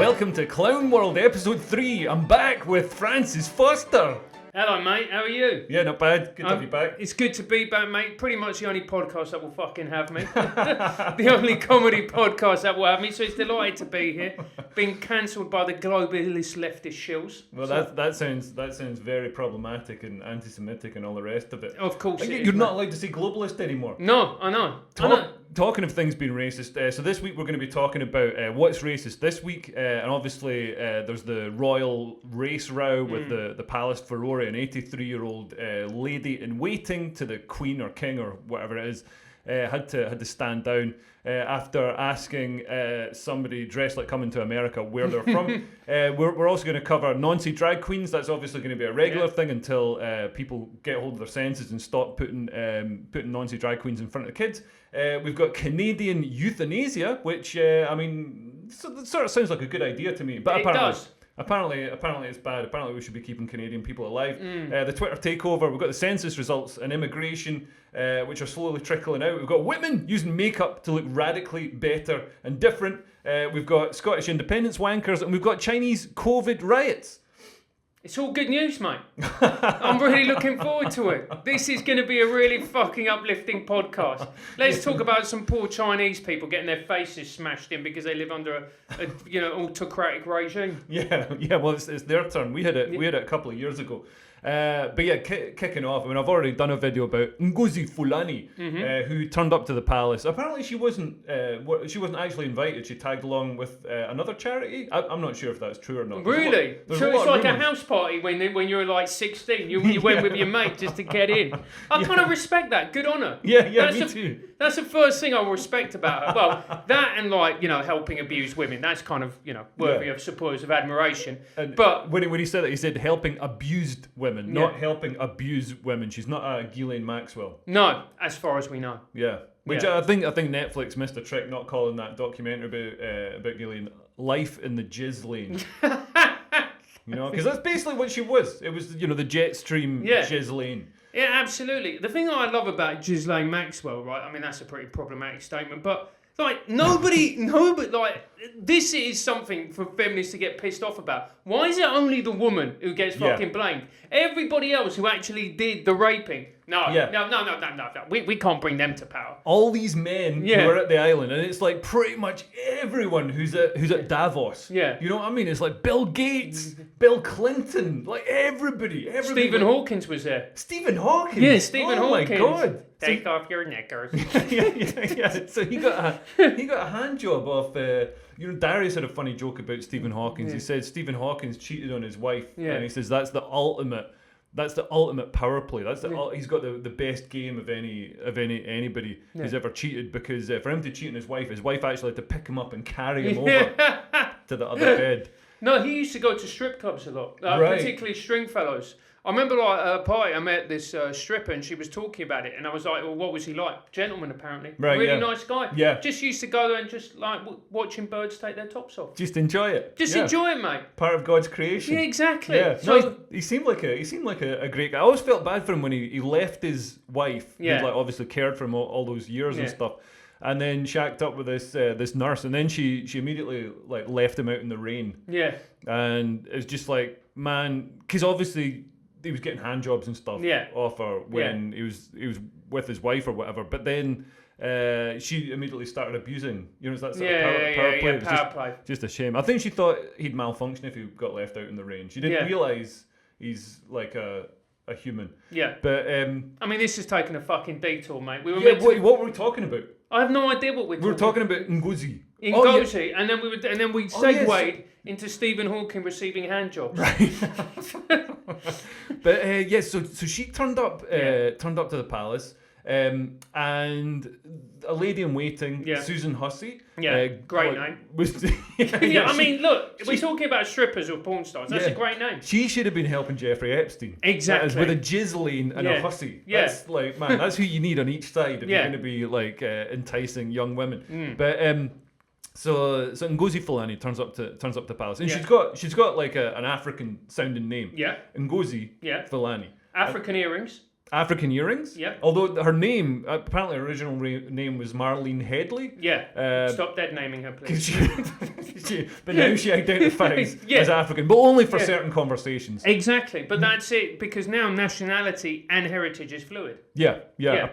welcome to Clown World Episode 3. I'm back with Francis Foster. Hello, mate. How are you? Yeah, not bad. Good to have you back. It's good to be back, mate. Pretty much the only podcast that will fucking have me. The only comedy podcast that will have me. So it's delighted to be here. Being cancelled by the globalist leftist shills. Well, so, that sounds very problematic and anti-Semitic and all the rest of it. Of course, You're not allowed to say globalist anymore. No, I know. Talking of things being racist, so this week we're going to be talking about what's racist this week, and obviously there's the royal race row with the Palace Furore, an 83-year-old lady in waiting to the Queen or King or whatever it is, had to stand down after asking somebody dressed like Coming to America where they're from. We're also going to cover Nazi drag queens. That's obviously going to be a regular thing until people get hold of their senses and stop putting Nazi drag queens in front of kids. We've got Canadian euthanasia, which sort of sounds like a good idea to me, but apparently it's bad. Apparently we should be keeping Canadian people alive. The Twitter takeover, we've got the census results and immigration, which are slowly trickling out. We've got women using makeup to look radically better and different. We've got Scottish independence wankers, and we've got Chinese COVID riots. It's all good news, mate. I'm really looking forward to it. This is going to be a really fucking uplifting podcast. Let's talk about some poor Chinese people getting their faces smashed in because they live under a autocratic regime. Yeah. Well, it's their turn. We had it a couple of years ago. But yeah, kicking off. I mean, I've already done a video about Ngozi Fulani, who turned up to the palace. Apparently, she wasn't actually invited. She tagged along with another charity. I'm not sure if that's true or not. Really? So it's like a house party when you were like 16. You went with your mate just to get in. I kind of respect that. Good on her. Yeah, me too. That's the first thing I respect about her. Well, that and helping abused women. That's kind of worthy of supporters of admiration. But when he said that, he said helping abused women, not helping abuse women. She's not a Ghislaine Maxwell. No, as far as we know. Yeah. Which I think Netflix missed a trick not calling that documentary about Ghislaine Life in the Jizz Lane. Because that's basically what she was. It was the Jetstream Jizz Lane. Yeah, absolutely. The thing that I love about Ghislaine Maxwell, right? I mean, that's a pretty problematic statement, but nobody, this is something for feminists to get pissed off about. Why is it only the woman who gets fucking blamed? Everybody else who actually did the raping, no. We can't bring them to power. All these men who are at the island, and it's like pretty much everyone who's at Davos. Yeah. You know what I mean? It's like Bill Gates, Bill Clinton, like everybody. Stephen Hawkins was there. Stephen Hawkins? Yeah, Stephen Hawkins. Oh my God. Take off your knickers. yeah. So he got a hand job off. Darius had a funny joke about Stephen Hawkins. He said Stephen Hawkins cheated on his wife, and he says that's the ultimate power play. He's got the best game of anybody who's ever cheated, because for him to cheat on his wife actually had to pick him up and carry him over to the other bed. No, he used to go to strip clubs a lot, particularly Stringfellows. I remember at a party I met this stripper and she was talking about it, and I was like, well, what was he like? Gentleman, apparently. Right, really nice guy. Yeah. Just used to go there and just like watching birds take their tops off. Just enjoy it. Enjoy it, mate. Part of God's creation. Yeah, exactly. Yeah. So he seemed like a great guy. I always felt bad for him when he left his wife. Yeah. Who'd obviously cared for him all those years and stuff. And then shacked up with this nurse, and then she immediately left him out in the rain. Yeah. And it was just like, man, because obviously he was getting hand jobs and stuff off her when he was with his wife or whatever. But then she immediately started abusing. It's that sort of power play. Power play. Just a shame. I think she thought he'd malfunction if he got left out in the rain. She didn't realise he's like a human. Yeah. But I mean, this has taken a fucking detour, mate. We were what were we talking about? I have no idea what we're talking about. We were talking about Ngozi. Ngozi, and then we segued into Stephen Hawking receiving hand jobs. Right. But so she turned up to the palace, and a lady in waiting, Susan Hussey. Yeah, great name. I mean, look, we're talking about strippers or porn stars. That's a great name. She should have been helping Jeffrey Epstein. Exactly. With a Ghislaine and a Hussey. Yeah. That's man, that's who you need on each side if you're going to be enticing young women. But so Ngozi Fulani turns up to palace, and she's got like an African sounding name. Yeah. Ngozi Fulani. African earrings. African earrings. Yep. Although her name, apparently her original name was Marlene Headley. Yeah. Stop dead naming her, please. But now she identifies Yeah. as African, but only for certain conversations. Exactly. But that's it, because now nationality and heritage is fluid. Yeah.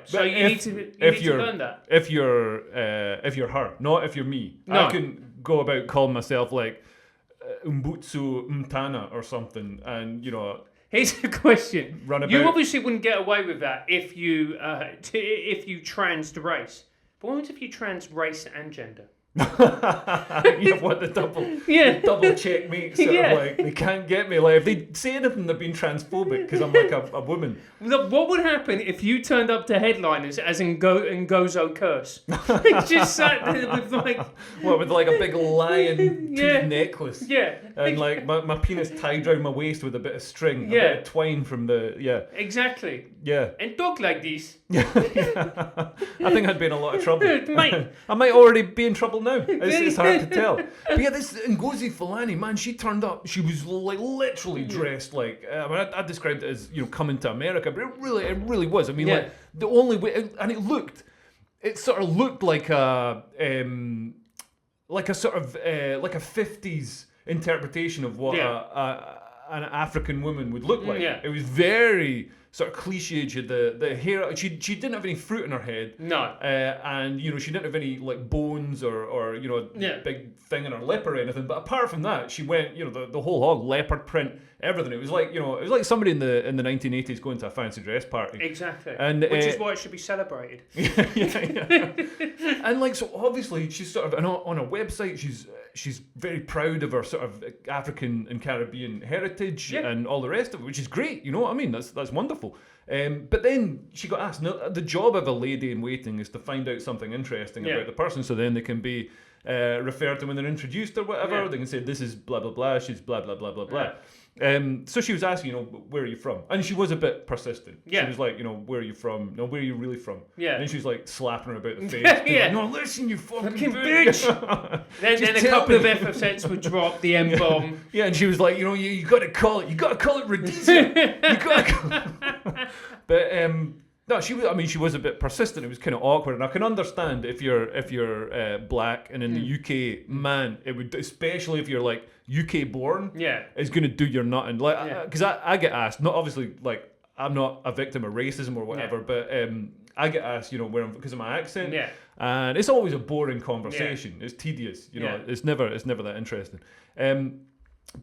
So you need to learn that. If you're her, not if you're me. No. I can go about calling myself like Umbutsu Mtana or something, and Here's a question. Run about. You obviously wouldn't get away with that if you trans race. But what if you trans race and gender? What the double checkmate sort of like, they can't get me. Like if they say anything, they're being transphobic because I'm like a woman. Look, what would happen if you turned up to headliners as Ngozo Kearse? Just sat there with with like a big lion tooth necklace. Yeah. And like my penis tied around my waist with a bit of string, a bit of twine from the Exactly. Yeah. And talk like this. I think I'd be in a lot of trouble. Mate. I might already be in trouble now. It's hard to tell. But yeah, this Ngozi Fulani, man, she turned up. She was like literally dressed like. I described it as coming to America, but it really was. I mean, like the only way, and it sort of looked like a sort of like a 50s interpretation of what an African woman would look like. Yeah. It was very sort of cliche. She had the hair. She didn't have any fruit in her head. No. And she didn't have any like bones or big thing in her lip or anything. But apart from that, she went the whole hog, leopard print, everything. It was like it was like somebody in the 1980s going to a fancy dress party. Exactly. And which is why it should be celebrated. Yeah. And like, so obviously she's sort of on a website. She's very proud of her sort of African and Caribbean heritage and all the rest of it, which is great. You know what I mean? That's wonderful. But then she got asked, no, the job of a lady in waiting is to find out something interesting about the person, so then they can be referred to when they're introduced or whatever. Yeah. They can say, this is blah, blah, blah, she's blah, blah, blah, blah, blah. Yeah. So she was asking, where are you from? And she was a bit persistent. Yeah. She was like, where are you from? No, where are you really from? Yeah. And then she was like slapping her about the face. Yeah. Like, no, listen, you fucking bitch. then a couple of epithets would drop, the M-bomb. Yeah, and she was like, you got to call it Rhodesia. You got to call it. But no, she was a bit persistent. It was kind of awkward, and I can understand if you're black and in the UK, man, it would, especially if you're like UK born, it's gonna do your nutting. Like, because I get asked, not obviously like I'm not a victim of racism or whatever, but I get asked, where I'm because of my accent, and it's always a boring conversation. It's tedious, it's never that interesting.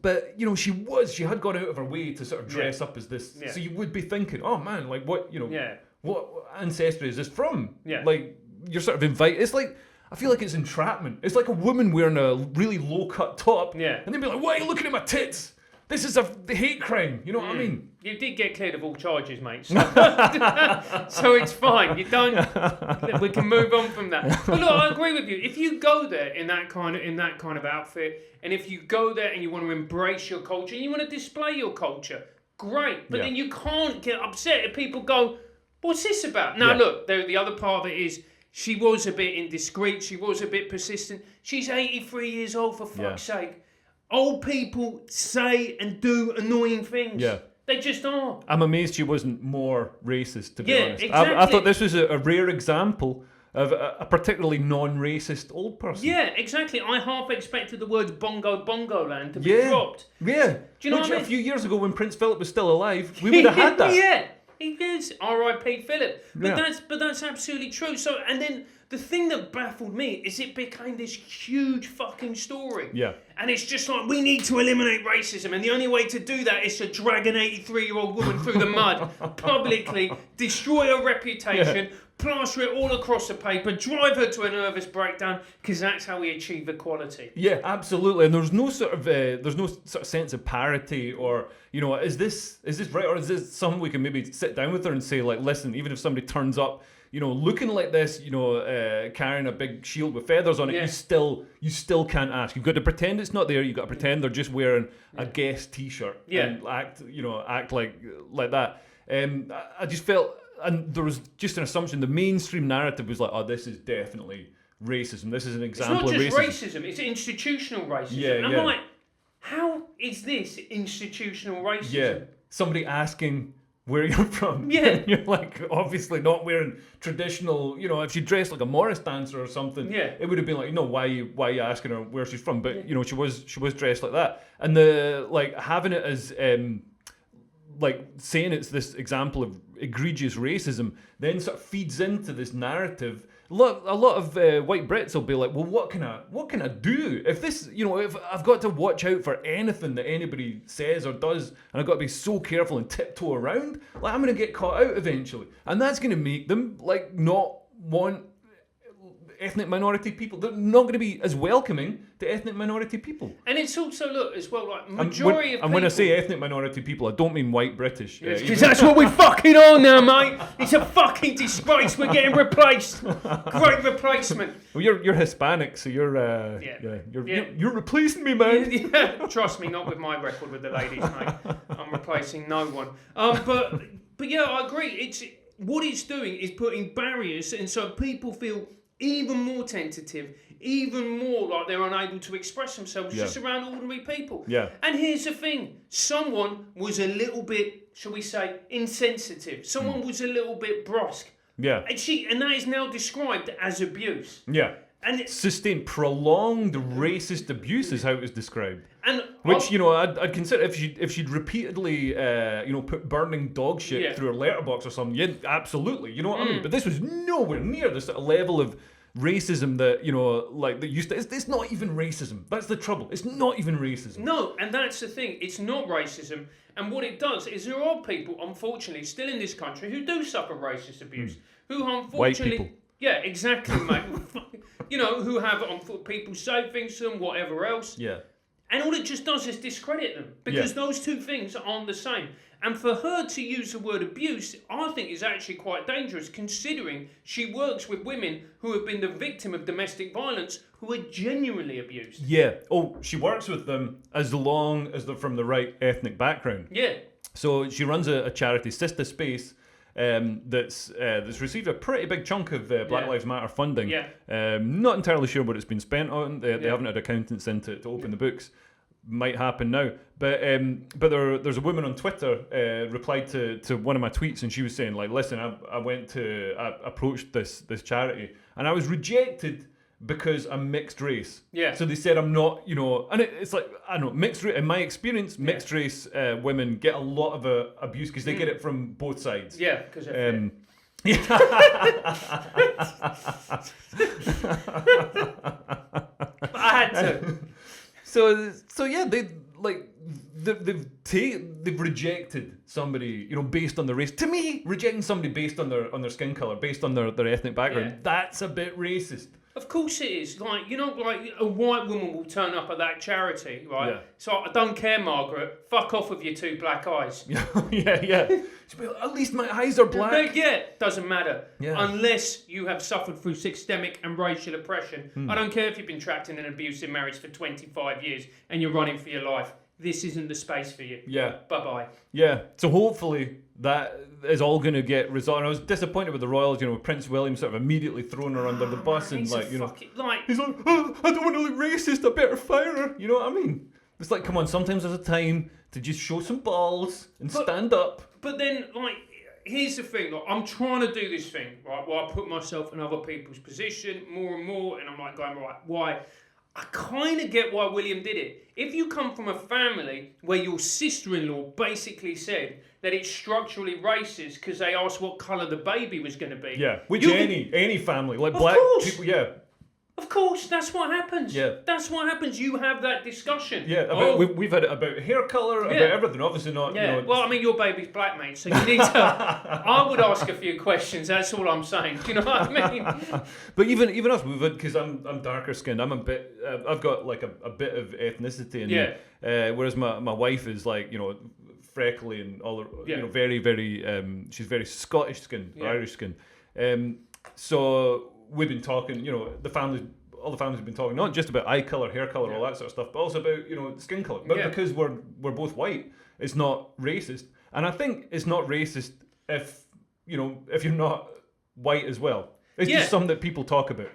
But she had gone out of her way to sort of dress up as this, so you would be thinking, oh man, like what what ancestry is this from? Yeah. Like you're sort of invited. It's like I feel like it's entrapment. It's like a woman wearing a really low cut top, and they'd be like, "Why are you looking at my tits? This is a hate crime." You know what I mean? You did get cleared of all charges, mate. So, so it's fine. You don't. We can move on from that. But look, I agree with you. If you go there in that kind of outfit, and if you go there and you want to embrace your culture and you want to display your culture, great. But then you can't get upset if people go, "What's this about?" Now, look, the other part of it is she was a bit indiscreet. She was a bit persistent. She's 83 years old, for fuck's sake. Old people say and do annoying things. Yeah. They just are. I'm amazed she wasn't more racist, to be honest. Exactly. I thought this was a rare example of a particularly non-racist old person. Yeah, exactly. I half expected the words bongo land to be dropped. Yeah. Do you know what I mean? A few years ago when Prince Philip was still alive, we would have had that. Yeah. He is R.I.P. Philip, but that's absolutely true. So, and then the thing that baffled me is it became this huge fucking story. Yeah, and it's just like we need to eliminate racism, and the only way to do that is to drag an 83-year-old woman through the mud publicly, destroy her reputation. Plaster it all across the paper, drive her to a nervous breakdown, because that's how we achieve equality. Yeah, absolutely. And there's no sort of sense of parity, or is this right, or is this something we can maybe sit down with her and say, like, listen, even if somebody turns up, looking like this, carrying a big shield with feathers on it, you still can't ask. You've got to pretend it's not there. You've got to pretend they're just wearing a Guess T-shirt and act like that. I just felt. And there was just an assumption. The mainstream narrative was like, "Oh, this is definitely racism. This is an example of racism." It's not just racism; it's institutional racism. Yeah, I'm like, how is this institutional racism? Yeah, somebody asking where you're from. Yeah. And you're like obviously not wearing traditional, if she dressed like a Morris dancer or something, Yeah. it would have been like, why are you asking her where she's from? But she was dressed like that. And the like having it as like saying it's this example of egregious racism then sort of feeds into this narrative. A lot of white Brits will be like, well, what can I do if this, if I've got to watch out for anything that anybody says or does, and I've got to be so careful and tiptoe around, like I'm going to get caught out eventually, and that's going to make them like not want ethnic minority people. They're not going to be as welcoming to ethnic minority people. And it's also, look, as well, like, majority of people... And when I say ethnic minority people, I don't mean white British. Because that's what we fucking are now, mate. It's a fucking disgrace. We're getting replaced. Great replacement. Well, you're Hispanic, so you're you're replacing me, man. Yeah, trust me, not with my record with the ladies, mate. I'm replacing no one. But yeah, I agree. It's what it's doing is putting barriers, and so people feel even more tentative, even more like they're unable to express themselves just around ordinary people. Yeah. And here's the thing. Someone was a little bit, shall we say, insensitive. Someone was a little bit brusque. Yeah. And that is now described as abuse. Yeah. And sustained prolonged racist abuse is how it was described. And which I'd consider if she'd repeatedly put burning dog shit through her letterbox or something. Yeah, absolutely. You know what I mean? But this was nowhere near the sort of level of racism that that used to. It's not even racism. That's the trouble. It's not even racism. No, and that's the thing. It's not racism. And what it does is there are people, unfortunately, still in this country who do suffer racist abuse. Who unfortunately, white people. Yeah, exactly, mate. Who have people say things to them, whatever else. Yeah. And all it just does is discredit them because those two things aren't the same. And for her to use the word abuse, I think is actually quite dangerous, considering she works with women who have been the victim of domestic violence who are genuinely abused. Yeah. Oh, she works with them as long as they're from the right ethnic background. Yeah. So she runs a charity, Sister Space, that's received a pretty big chunk of Black Lives Matter funding. Yeah. Not entirely sure what it's been spent on. They haven't had accountants in to open the books. Might happen now. But there's a woman on Twitter replied to one of my tweets, and she was saying, like, listen, I approached this charity and I was rejected because I'm mixed race. Yeah. So they said I'm not, and it's like, I don't know, mixed race, in my experience, mixed race women get a lot of abuse because they get it from both sides. Yeah, because I had to. So yeah, they've rejected somebody, based on their race. To me, rejecting somebody based on their skin color, based on their ethnic background, that's a bit racist. Of course it is. Like, like a white woman will turn up at that charity, right? Yeah. So I don't care, Margaret. Fuck off with your two black eyes. yeah. She'll be like, at least my eyes are black. Yeah, doesn't matter. Yeah. Unless you have suffered through systemic and racial oppression. I don't care if you've been trapped in an abusive marriage for 25 years and you're running for your life. This isn't the space for you. Yeah. Bye-bye. Yeah. So hopefully that is all going to get resolved. And I was disappointed with the Royals, with Prince William sort of immediately throwing her under the bus and he's like, he's like, oh, I don't want to look racist, I better fire her. You know what I mean? It's like, come on, sometimes there's a time to just show some balls and stand up. But then, like, here's the thing, like, I'm trying to do this thing, right, where I put myself in other people's position more and more, and I'm like going, right, why? I kind of get why William did it. If you come from a family where your sister-in-law basically said that it's structurally racist because they asked what colour the baby was going to be. Yeah, which any family, like black people, yeah. Of course, that's what happens. Yeah. That's what happens. You have that discussion. Yeah, we've had it about hair colour, about everything. Obviously not, Well, I mean, your baby's black, mate, so you need to... I would ask a few questions, that's all I'm saying. Do you know what I mean? But even us, we've had, because I'm darker skinned, I'm a bit... I've got, like, a bit of ethnicity in me. Whereas my wife is, like, freckly and all, very, very... she's very Scottish skinned, or Irish skinned. So... We've been talking, all the families have been talking not just about eye colour, hair colour, all that sort of stuff, but also about, skin colour. But because we're both white, it's not racist. And I think it's not racist if you're not white as well. It's just something that people talk about.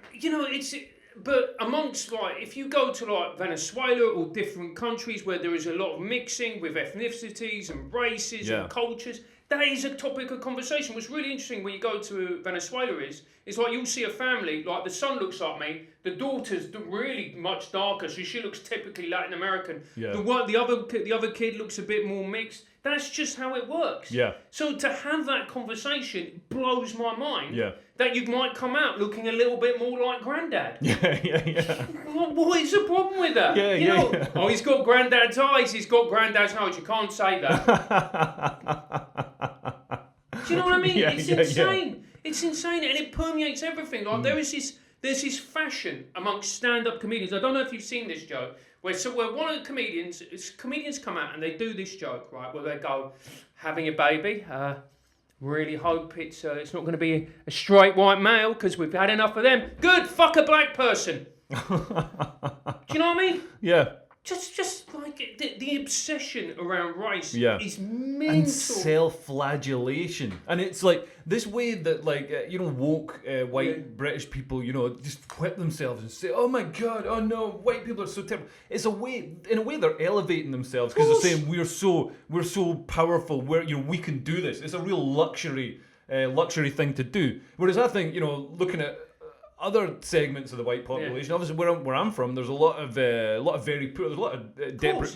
But amongst, like, if you go to, like, Venezuela or different countries where there is a lot of mixing with ethnicities and races and cultures, that is a topic of conversation. What's really interesting when you go to Venezuela is like you'll see a family, like the son looks like me, the daughter's really much darker, so she looks typically Latin American. Yeah. The other kid looks a bit more mixed. That's just how it works. Yeah. So to have that conversation blows my mind. Yeah. That you might come out looking a little bit more like Granddad. Yeah. What is the problem with that? Yeah. Oh, he's got Granddad's eyes. He's got Granddad's nose. You can't say that. Do you know what I mean? It's insane. Yeah. It's insane, and it permeates everything. Like there's this fashion amongst stand-up comedians. I don't know if you've seen this joke. Where one of the comedians come out and they do this joke, right? Where they go, having a baby. Really hope it's not going to be a straight white male because we've had enough of them. Good, fuck a black person. Do you know what I mean? Yeah. Just like the obsession around race is mental. And self-flagellation. And it's like this way that woke white British people, just whip themselves and say, oh my God, oh no, white people are so terrible. It's in a way they're elevating themselves because they're saying we're so powerful, we can do this. It's a real luxury thing to do. Whereas I think, looking at other segments of the white population, obviously where I'm from, there's a lot of very poor, there's a lot of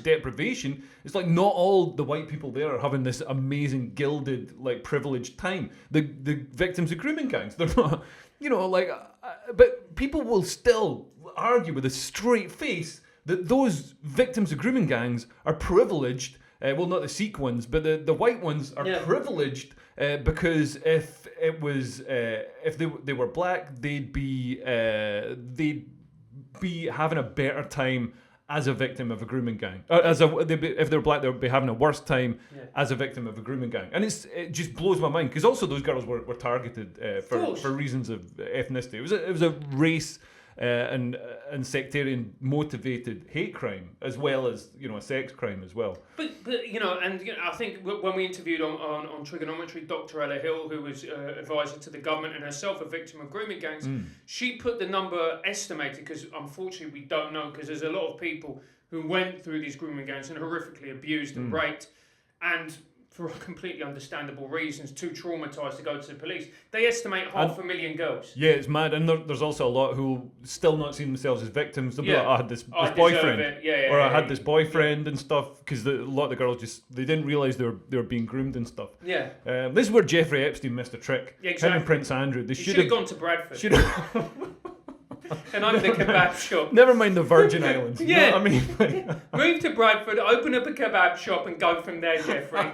deprivation. It's like not all the white people there are having this amazing gilded, privileged time. The victims of grooming gangs, they're not, but people will still argue with a straight face that those victims of grooming gangs are privileged. Well, not the Sikh ones, but the white ones are privileged because if they were black, they'd be having a better time as a victim of a grooming gang. If they're black, they'd be having a worse time as a victim of a grooming gang. And it just blows my mind because also those girls were targeted for reasons of ethnicity. It was a race. And sectarian motivated hate crime as well as a sex crime as well. But I think when we interviewed on Triggernometry, Dr. Ella Hill, who was advisor to the government and herself a victim of grooming gangs, she put the number estimated because unfortunately we don't know because there's a lot of people who went through these grooming gangs and horrifically abused and raped and for completely understandable reasons, too traumatised to go to the police. They estimate 500,000 girls. Yeah, it's mad. And there's also a lot who still not see themselves as victims. They'll be like, I had this boyfriend. Or I had this boyfriend and stuff. Because a lot of the girls they didn't realise they were being groomed and stuff. Yeah. This is where Jeffrey Epstein missed a trick. Yeah, exactly. Him and Prince Andrew. They should have gone to Bradford. And I'm the kebab shop. Never mind the Virgin Islands. Yeah. You know what I mean? Move to Bradford, open up a kebab shop and go from there, Jeffrey.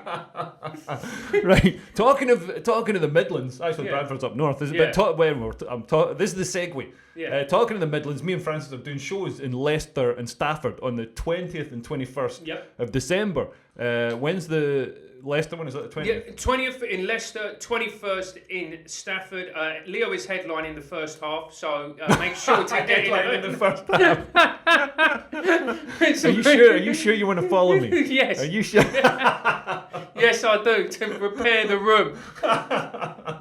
Right. Talking of the Midlands, actually Bradford's up north. This is this is the segue. Yeah. Talking of the Midlands, me and Francis are doing shows in Leicester and Stafford on the 20th and 21st of December. When's the Leicester one? Is that the 20th? Yeah, 20th in Leicester, 21st in Stafford. Leo is headlining the first half, so make sure to get in the first half. Are you sure you want to follow me? Yes. Are you sure? Yes, I do, to prepare the room.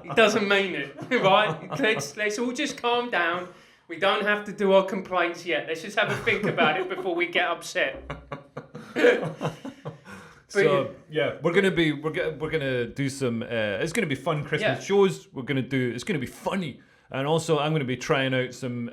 He doesn't mean it, right? Let's all just calm down. We don't have to do our complaints yet. Let's just have a think about it before we get upset. So we're gonna do some. It's gonna be fun Christmas shows. It's gonna be funny, and also I'm gonna be trying out some.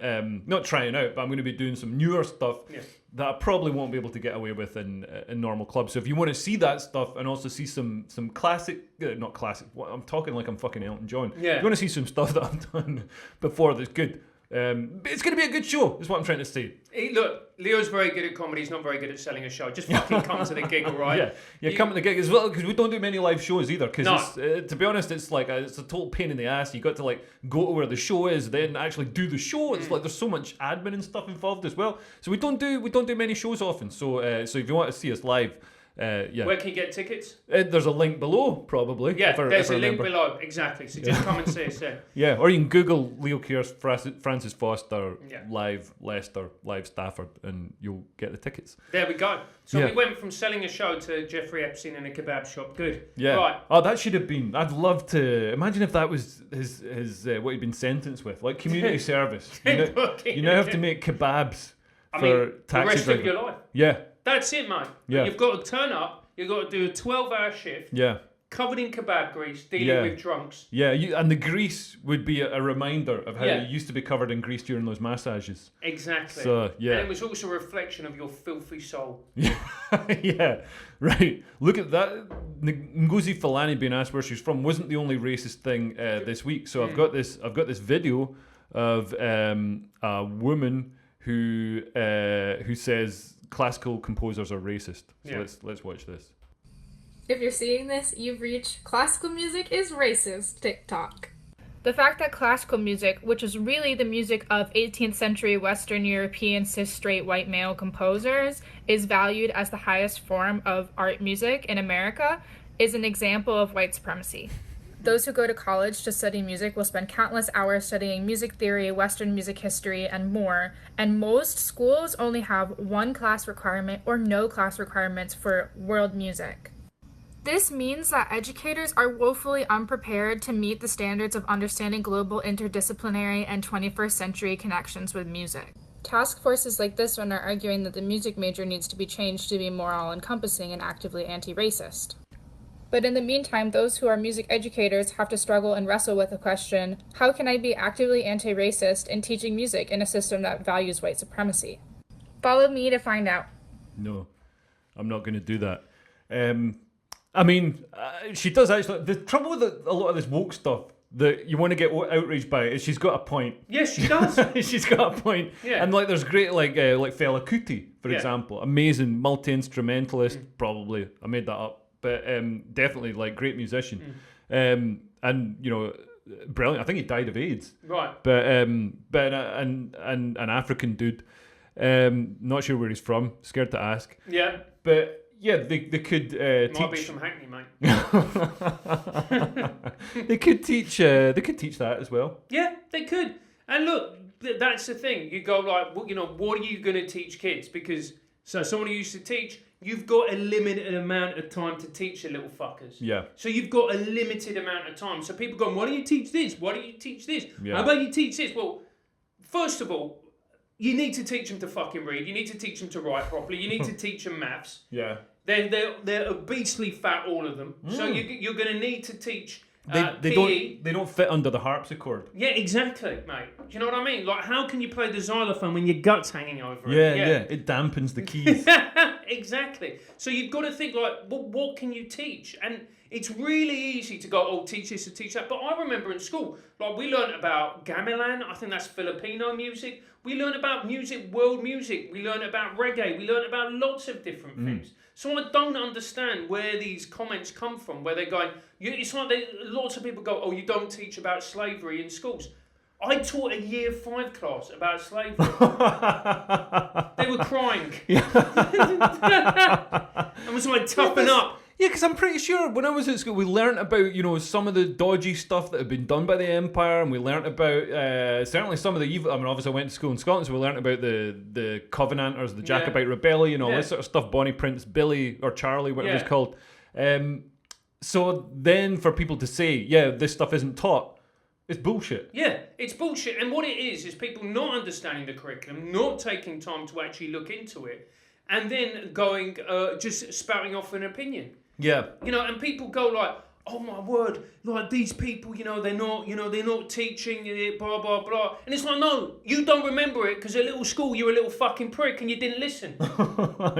Not trying out, but I'm gonna be doing some newer stuff that I probably won't be able to get away with in normal clubs. So if you want to see that stuff and also see some classic, not classic. I'm talking like I'm fucking Elton John. Yeah. If you want to see some stuff that I've done before that's good. It's going to be a good show, is what I'm trying to say. Look, Leo's very good at comedy. He's not very good at selling a show. Just fucking come to the gig, all right? Come to the gig as well, because we don't do many live shows either. Because to be honest, it's like it's a total pain in the ass. You got to go to where the show is, then actually do the show. It's like there's so much admin and stuff involved as well. So we don't do many shows often. So if you want to see us live. Where can you get tickets? There's a link below, probably. Yeah, there's a link below, exactly. So just come and see us there. Yeah, or you can Google Leo Kearse, Francis Foster, live Leicester, live Stafford, and you'll get the tickets. There we go. So we went from selling a show to Jeffrey Epstein in a kebab shop. Good. Yeah. Right. Oh, that should have been. I'd love to imagine if that was his what he'd been sentenced with, like community service. You now have to make kebabs for taxi the rest driver. of your life. Yeah. That's it, mate. Yeah. You've got to turn up. You've got to do a 12-hour shift. Yeah. covered in kebab grease, dealing with drunks. Yeah, and the grease would be a reminder of how Yeah. you used to be covered in grease during those massages. Exactly. So, yeah. And it was also a reflection of your filthy soul. Yeah, right. Look at that. Ngozi Fulani being asked where she's from wasn't the only racist thing this week. So I've got this video of a woman who says classical composers are racist. So let's watch this. If you're seeing this, you've reached Classical Music is Racist TikTok. The fact that classical music, which is really the music of 18th century Western European cis straight white male composers, is valued as the highest form of art music in America, is an example of white supremacy. Those who go to college to study music will spend countless hours studying music theory, Western music history, and more, and most schools only have one class requirement or no class requirements for world music. This means that educators are woefully unprepared to meet the standards of understanding global, interdisciplinary, and 21st century connections with music. Task forces like this one are arguing that the music major needs to be changed to be more all-encompassing and actively anti-racist. But in the meantime, those who are music educators have to struggle and wrestle with the question, how can I be actively anti-racist in teaching music in a system that values white supremacy? Follow me to find out. No, I'm not going to do that. I mean, she does actually. The trouble with a lot of this woke stuff that you want to get outraged by is she's got a point. Yes, she does. She's got a point. Yeah. And like, there's great like Fela Kuti, for example, amazing multi-instrumentalist. Probably I made that up, but definitely like great musician. And you know, brilliant. I think he died of AIDS. Right. But an African dude. Not sure where he's from. Scared to ask. Yeah. But yeah, they could teach. Might be from Hackney, mate. They could teach that as well. Yeah, they could. And look, that's the thing. You go like, well, you know, what are you going to teach kids? Because someone who used to teach, you've got a limited amount of time to teach the little fuckers. Yeah. So you've got a limited amount of time. So people go, why don't you teach this? Why don't you teach this? Yeah. How about you teach this? Well, first of all, you need to teach them to fucking read. You need to teach them to write properly. You need to teach them maths. Yeah. They're obesely fat, all of them. So you're going to need to teach They PE. don't fit under the harpsichord. Yeah, exactly, mate. Do you know what I mean? Like, how can you play the xylophone when your gut's hanging over it? Yeah. It dampens the keys. Exactly. So you've got to think like, well, what can you teach? And it's really easy to go, oh, teach this or teach that. But I remember in school, like we learned about gamelan. I think that's Filipino music. We learned about music, world music. We learned about reggae. We learned about lots of different things. So I don't understand where these comments come from, where they're going, it's like lots of people go, oh, you don't teach about slavery in schools. I taught a year 5 class about slavery. They were crying. I was like, toughen up. Yeah, because I'm pretty sure when I was at school, we learnt about, you know, some of the dodgy stuff that had been done by the Empire, and we learnt about certainly some of the evil. I mean, obviously I went to school in Scotland, so we learnt about the Covenanters, the Jacobite Rebellion, all this sort of stuff, Bonnie Prince Billy, or Charlie, whatever it's called. So then for people to say, yeah, this stuff isn't taught, it's bullshit. Yeah, it's bullshit. And what it is people not understanding the curriculum, not taking time to actually look into it, and then going, just spouting off an opinion. Yeah. You know, and people go like, oh my word, like these people, they're not teaching it, blah, blah, blah. And it's like, no, you don't remember it because at little school you were a little fucking prick and you didn't listen.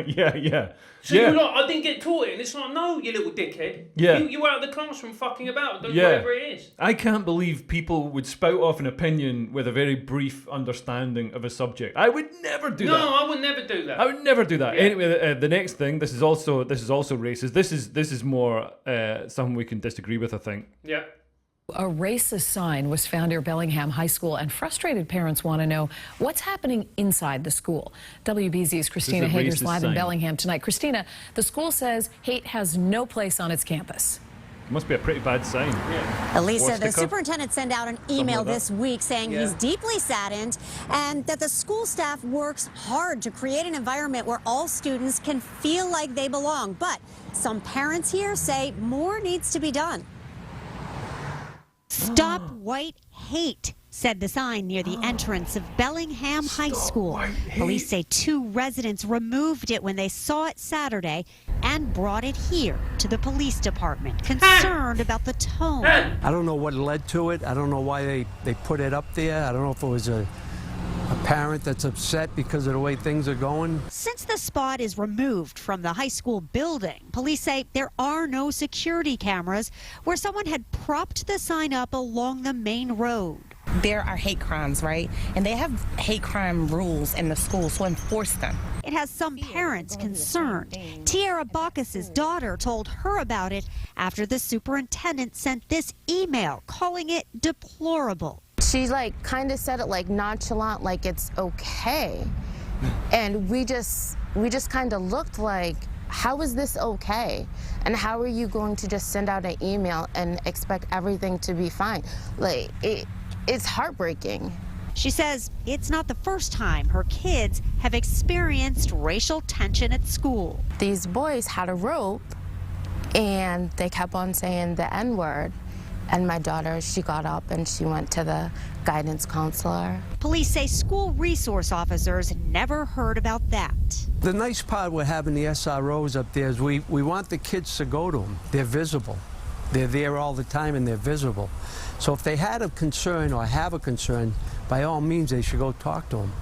Yeah. So you're like, I didn't get taught it. And it's like, no, you little dickhead. Yeah. You were out of the classroom fucking about, whatever it is. I can't believe people would spout off an opinion with a very brief understanding of a subject. I would never do that. No, I would never do that. I would never do that. Yeah. Anyway, the next thing, this is also racist. This is more something we can disagree with, I think. Yeah. A racist sign was found near Bellingham High School, and frustrated parents want to know what's happening inside the school. WBZ's Christina Hager's live in Bellingham tonight. Christina, the school says hate has no place on its campus. Must be a pretty bad sign. Yeah. Elisa, the superintendent sent out an email this week saying he's deeply saddened and that the school staff works hard to create an environment where all students can feel like they belong. But some parents here say more needs to be done. Stop white hate, said the sign near the entrance of Bellingham High School. Police say 2 residents removed it when they saw it Saturday. and brought it here to the police department, concerned about the tone. I don't know what led to it. I don't know why they put it up there. I don't know if it was a parent that's upset because of the way things are going. Since the spot is removed from the high school building, police say there are no security cameras where someone had propped the sign up along the main road. There are hate crimes, right? And they have hate crime rules in the school, so enforce them. It has some parents concerned. Tiara Bacchus's daughter told her about it after the superintendent sent this email calling it deplorable. She kind of said it nonchalant, like it's okay. And we just kind of looked like, how is this okay? And how are you going to just send out an email and expect everything to be fine? It's heartbreaking. She says it's not the first time her kids have experienced racial tension at school. These boys had a rope and they kept on saying the N-word. And my daughter, she got up and she went to the guidance counselor. Police say school resource officers never heard about that. The nice part with having the SROs up there is we want the kids to go to them. They're visible. They're there all the time and they're visible. So if they had a concern or have a concern, by all means, they should go talk to them.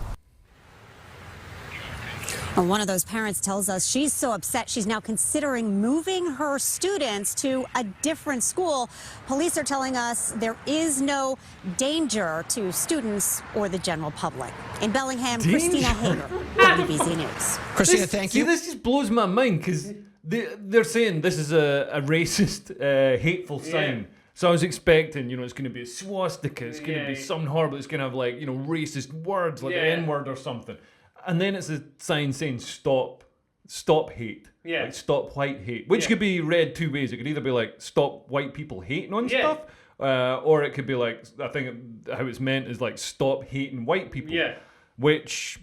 Well, one of those parents tells us she's so upset she's now considering moving her students to a different school. Police are telling us there is no danger to students or the general public. In Bellingham, Christina Hager, WBZ News. Christina, thank you. See, this just blows my mind because they're saying this is a racist, hateful sign. So I was expecting, it's going to be a swastika, it's going to be something horrible, it's going to have racist words like the N-word or something. And then it's a sign saying stop hate. Yeah. Like stop white hate. Which could be read two ways. It could either be like stop white people hating on stuff. Or it could be like, I think how it's meant is like stop hating white people. Yeah. Which,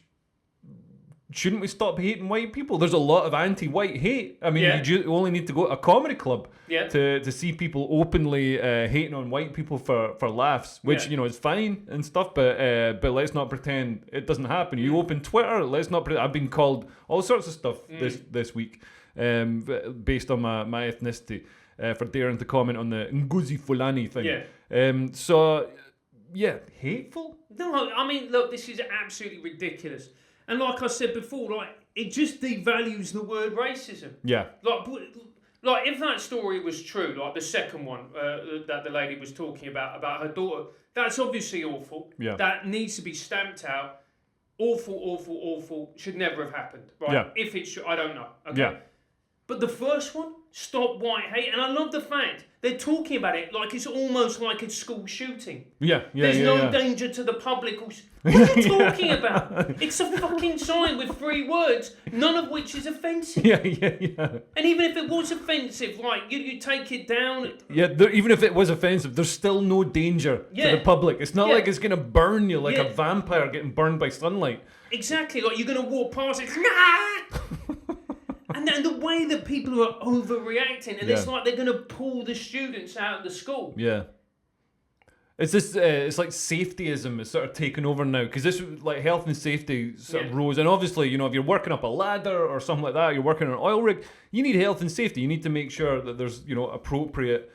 shouldn't we stop hating white people? There's a lot of anti-white hate. I mean, you only need to go to a comedy club to see people openly hating on white people for laughs, which is fine and stuff. But let's not pretend it doesn't happen. You open Twitter, let's not pretend. I've been called all sorts of stuff this week based on my ethnicity for daring to comment on the Nguzi Fulani thing. So hateful. No, I mean, look, this is absolutely ridiculous. And like I said before, it just devalues the word racism. Yeah. Like if that story was true, like the second one that the lady was talking about her daughter, that's obviously awful. Yeah. That needs to be stamped out. Awful, awful, awful. Should never have happened. Right? Yeah. If it's true, I don't know. Okay. Yeah. But the first one, stop white hate, and I love the fact they're talking about it like it's almost like a school shooting. There's no danger to the public. What are you talking about? It's a fucking sign with 3 words, none of which is offensive. Yeah. And even if it was offensive, you take it down. Even if it was offensive, there's still no danger to the public. It's not like it's going to burn you like a vampire getting burned by sunlight. Exactly, like you're going to walk past it. And then the way that people are overreacting, and it's like they're going to pull the students out of the school. Yeah. It's this. It's like safetyism is sort of taken over now because this like health and safety sort of rose, and obviously if you're working up a ladder or something like that, you're working on an oil rig, you need health and safety. You need to make sure that there's appropriate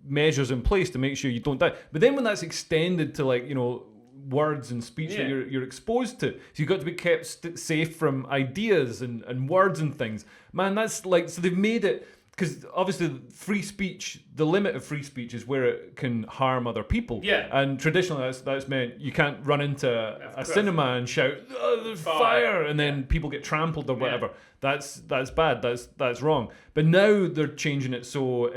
measures in place to make sure you don't die. But then when that's extended to words and speech that you're exposed to, so you've got to be kept safe from ideas and words and things. Man, that's so they've made it. Because obviously free speech, the limit of free speech is where it can harm other people. Yeah. And traditionally that's meant you can't run into a cinema and shout, oh, there's fire, and then people get trampled or whatever. That's bad, that's wrong. But now they're changing it so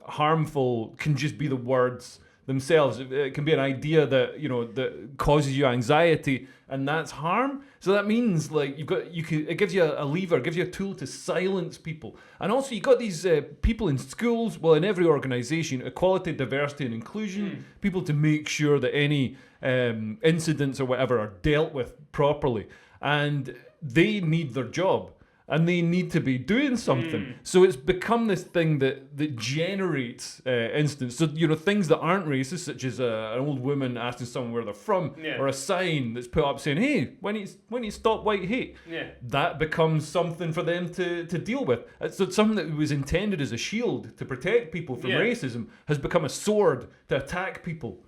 harmful can just be the words themselves. It can be an idea that that causes you anxiety, and that's harm. So that means it gives you a lever, gives you a tool to silence people. And also you got these people in schools, well, in every organisation, equality, diversity and inclusion, people to make sure that any incidents or whatever are dealt with properly. And they need their job. and they need to be doing something. So it's become this thing that generates instance. So, things that aren't racist, such as an old woman asking someone where they're from, or a sign that's put up saying, hey, when you stop white hate, that becomes something for them to deal with. So it's something that was intended as a shield to protect people from racism has become a sword to attack people.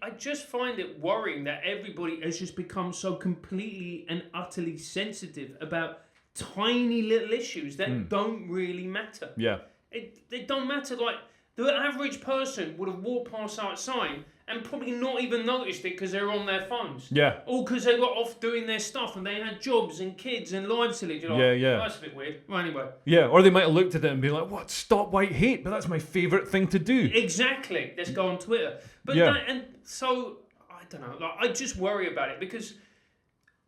I just find it worrying that everybody has just become so completely and utterly sensitive about tiny little issues that don't really matter. Yeah. They don't matter. Like, the average person would have walked past that sign and probably not even noticed it because they were on their phones. Yeah. Or because they got off doing their stuff and they had jobs and kids and lives to lead. Like, yeah. oh, that's a bit weird. Well, anyway. Yeah, or they might have looked at it and be like, what? Stop white hate? But that's my favourite thing to do. Exactly. Let's go on Twitter. But and so, I don't know. Like, I just worry about it because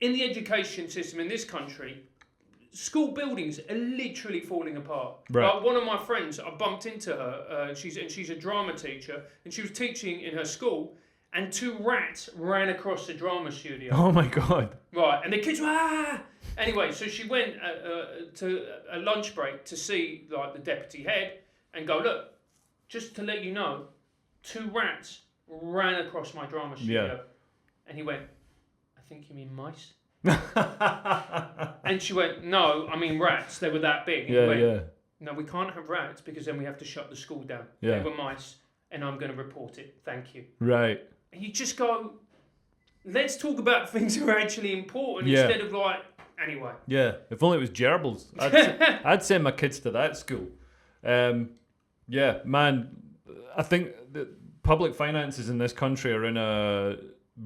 in the education system in this country, school buildings are literally falling apart. Right. Like, one of my friends, I bumped into her. She's a drama teacher, and she was teaching in her school, and 2 rats ran across the drama studio. Oh my God. Right, and the kids were, ah! Anyway, so she went to a lunch break to see like the deputy head and go, look, just to let you know, 2 rats ran across my drama studio. Yeah. And he went, I think you mean mice? And she went, no, I mean rats. They were that big. And he went, no, we can't have rats because then we have to shut the school down. Yeah. They were mice, and I'm going to report it. Thank you. Right. And you just go, let's talk about things that are actually important instead of like, anyway. Yeah, if only it was gerbils. I'd send my kids to that school. Yeah, man, I think that public finances in this country are in a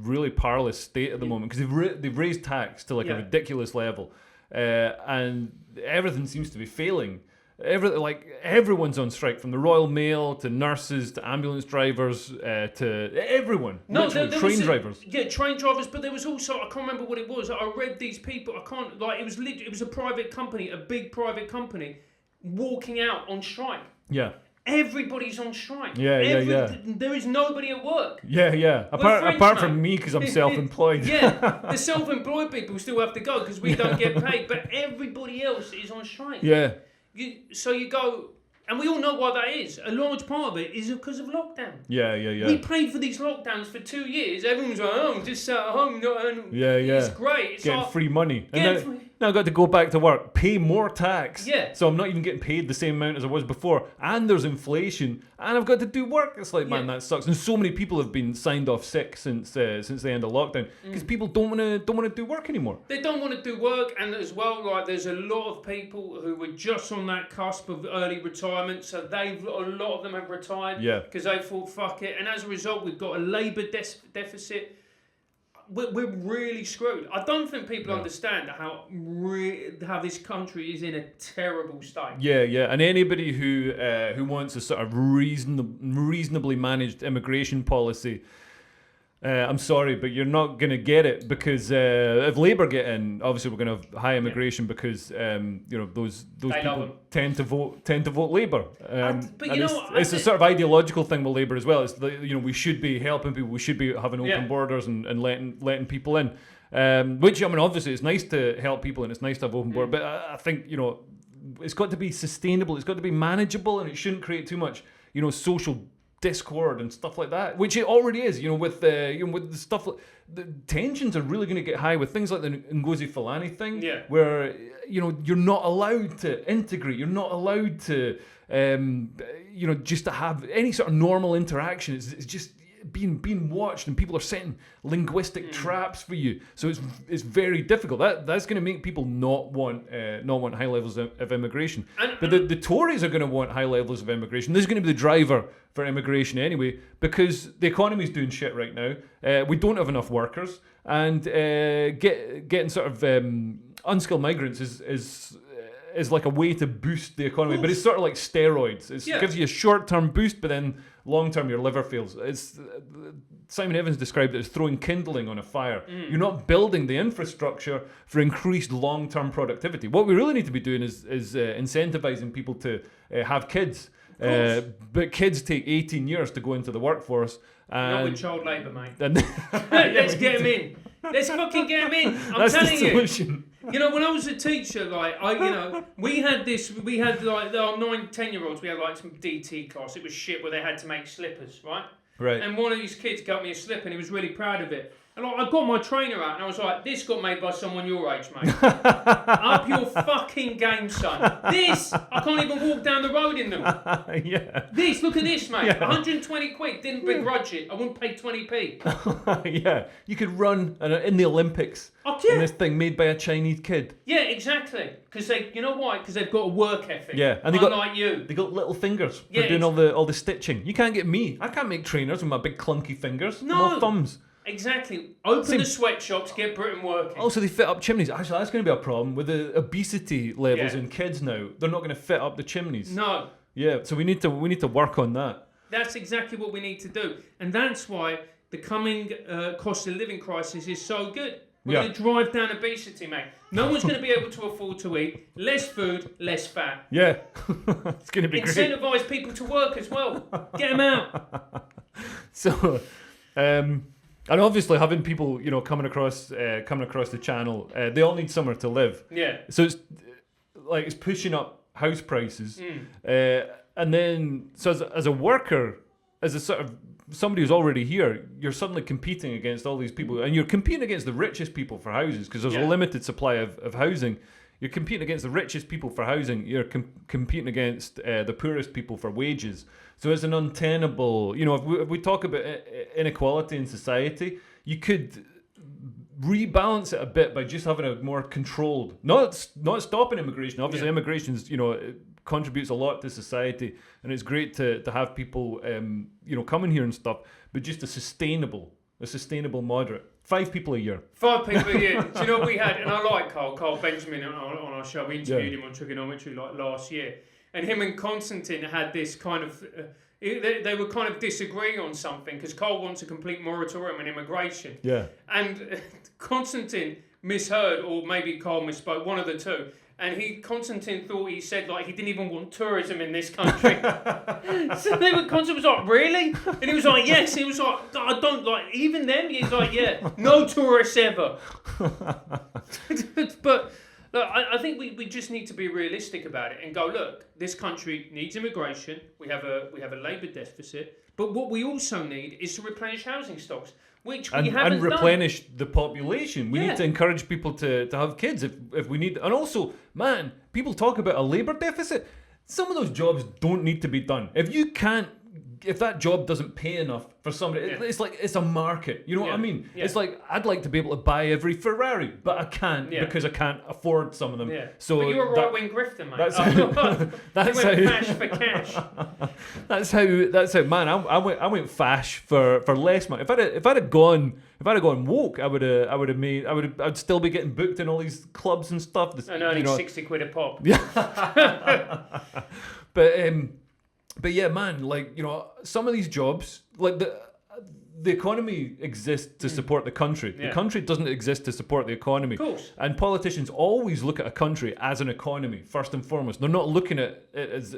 really perilous state at the moment because they've raised tax to like a ridiculous level, and everything seems to be failing. Everyone's on strike, from the Royal Mail to nurses to ambulance drivers to everyone. No, train drivers. Yeah, train drivers. But there was also, I can't remember what it was. I read these people. It was a private company, a big private company, walking out on strike. Yeah. Everybody's on strike. Yeah. There is nobody at work. Yeah. Apart from me, because I'm self-employed. Yeah, the self-employed people still have to go because we don't get paid, but everybody else is on strike. Yeah. So you go, and we all know why that is. A large part of it is because of lockdown. Yeah. We paid for these lockdowns for 2 years. Everyone's like, oh, I'm just sat at home. Yeah. It's great. It's getting like, free money. Now I've got to go back to work, pay more tax. Yeah. So I'm not even getting paid the same amount as I was before. And there's inflation. And I've got to do work. It's like, man, that sucks. And so many people have been signed off sick since the end of lockdown because people don't want to do work anymore. They don't want to do work, and as well, like, there's a lot of people who were just on that cusp of early retirement, so a lot of them have retired because they thought, fuck it. And as a result, we've got a labour deficit. We're really screwed. I don't think people understand how this country is in a terrible state. Yeah. And anybody who wants a sort of reasonably managed immigration policy, I'm sorry, but you're not going to get it because if Labour get in, obviously we're going to have high immigration because those people tend to vote Labour. It's a sort of ideological thing with Labour as well. It's we should be helping people, we should be having open borders and letting people in. Which, I mean, obviously it's nice to help people and it's nice to have open borders, but I think it's got to be sustainable, it's got to be manageable, and it shouldn't create too much social discord and stuff like that, which it already is. With the stuff, the tensions are really going to get high with things like the Ngozi Fulani thing, where you're not allowed to integrate, you're not allowed to just to have any sort of normal interaction. It's just being watched, and people are setting linguistic traps for you. So it's very difficult. That's going to make people not want high levels of immigration. But the Tories are going to want high levels of immigration. This is going to be the driver for immigration anyway, because the economy is doing shit right now. We don't have enough workers, and getting sort of unskilled migrants is like a way to boost the economy, but it's sort of like steroids. It gives you a short-term boost, but then long-term your liver fails. Simon Evans described it as throwing kindling on a fire. You're not building the infrastructure for increased long-term productivity. What we really need to be doing is incentivizing people to have kids. But kids take 18 years to go into the workforce. Not with child labour, mate. Let's get them in. Let's fucking get them in. I'm That's telling the solution. You know, when I was a teacher, like we had like our 9, 10-year-olds. We had like some DT class. It was shit where they had to make slippers, right? Right. And one of these kids got me a slipper, and he was really proud of it. And I got my trainer out, and I was like, "This got made by someone your age, mate. Up your fucking game, son. This, I can't even walk down the road in them. Yeah. This, look at this, mate. Yeah. 120 quid. Didn't begrudge it. I wouldn't pay 20p. Yeah. You could run in the Olympics. Oh, yeah. In this thing made by a Chinese kid. Yeah, exactly. Because you know why? Because they've got a work ethic. Yeah, and unlike you. They got little fingers for Yeah, doing all the stitching. You can't get me. I can't make trainers with my big clunky fingers. No. No thumbs. Exactly. Open the sweatshops, get Britain working. Also, they fit up chimneys. Actually, that's going to be a problem with the obesity levels in kids now. They're not going to fit up the chimneys. No. Yeah, so we need to work on that. That's exactly what we need to do, and that's why the coming cost of living crisis is so good. We're going to drive down obesity, mate. No one's going to be able to afford to eat. Less food, less fat. Yeah, it's going to be great. Incentivise people to work as well. Get them out. So, and obviously having people, coming across the channel, they all need somewhere to live. Yeah. So it's pushing up house prices, and then so as a worker, as a sort of somebody who's already here, you're suddenly competing against all these people, and you're competing against the richest people for houses because there's a limited supply of housing. You're competing against the richest people for housing. You're competing against the poorest people for wages. So it's an untenable. If we talk about inequality in society, you could rebalance it a bit by just having a more controlled, not stopping immigration. Obviously, immigration is, it contributes a lot to society, and it's great to have people, coming here and stuff. But just a sustainable, moderate. 5 people a year. 5 people a year. Do you know what we had? And I like Carl Benjamin on our show. We interviewed him on Triggernometry like last year. And him and Constantine had this kind of... they were kind of disagreeing on something because Carl wants a complete moratorium on immigration. Yeah. And Constantine misheard, or maybe Carl misspoke, one of the two. And Constantine thought he said like he didn't even want tourism in this country. So Constantine was like, really? And he was like, yes. He was like, I don't like even them. He's like, yeah, no tourists ever. But look, I think we just need to be realistic about it and go, look, this country needs immigration. We have a labour deficit, but what we also need is to replenish housing stocks. Which we haven't and replenish the population. We need to encourage people to have kids if we need. And also, man, people talk about a labour deficit. Some of those jobs don't need to be done. If that job doesn't pay enough for somebody, it's like it's a market. You know what I mean? Yeah. It's like I'd like to be able to buy every Ferrari, but I can't because I can't afford some of them. Yeah. So but you're a right-wing grifter, mate. That's how fash for cash. That's how. Man, I went fash for less money. If I'd gone woke, I'd still be getting booked in all these clubs and stuff. And earning 60 quid a pop. Yeah. But yeah, man, some of these jobs, like the economy exists to support the country. Yeah. The country doesn't exist to support the economy. Of course. And politicians always look at a country as an economy, first and foremost. They're not looking at it as,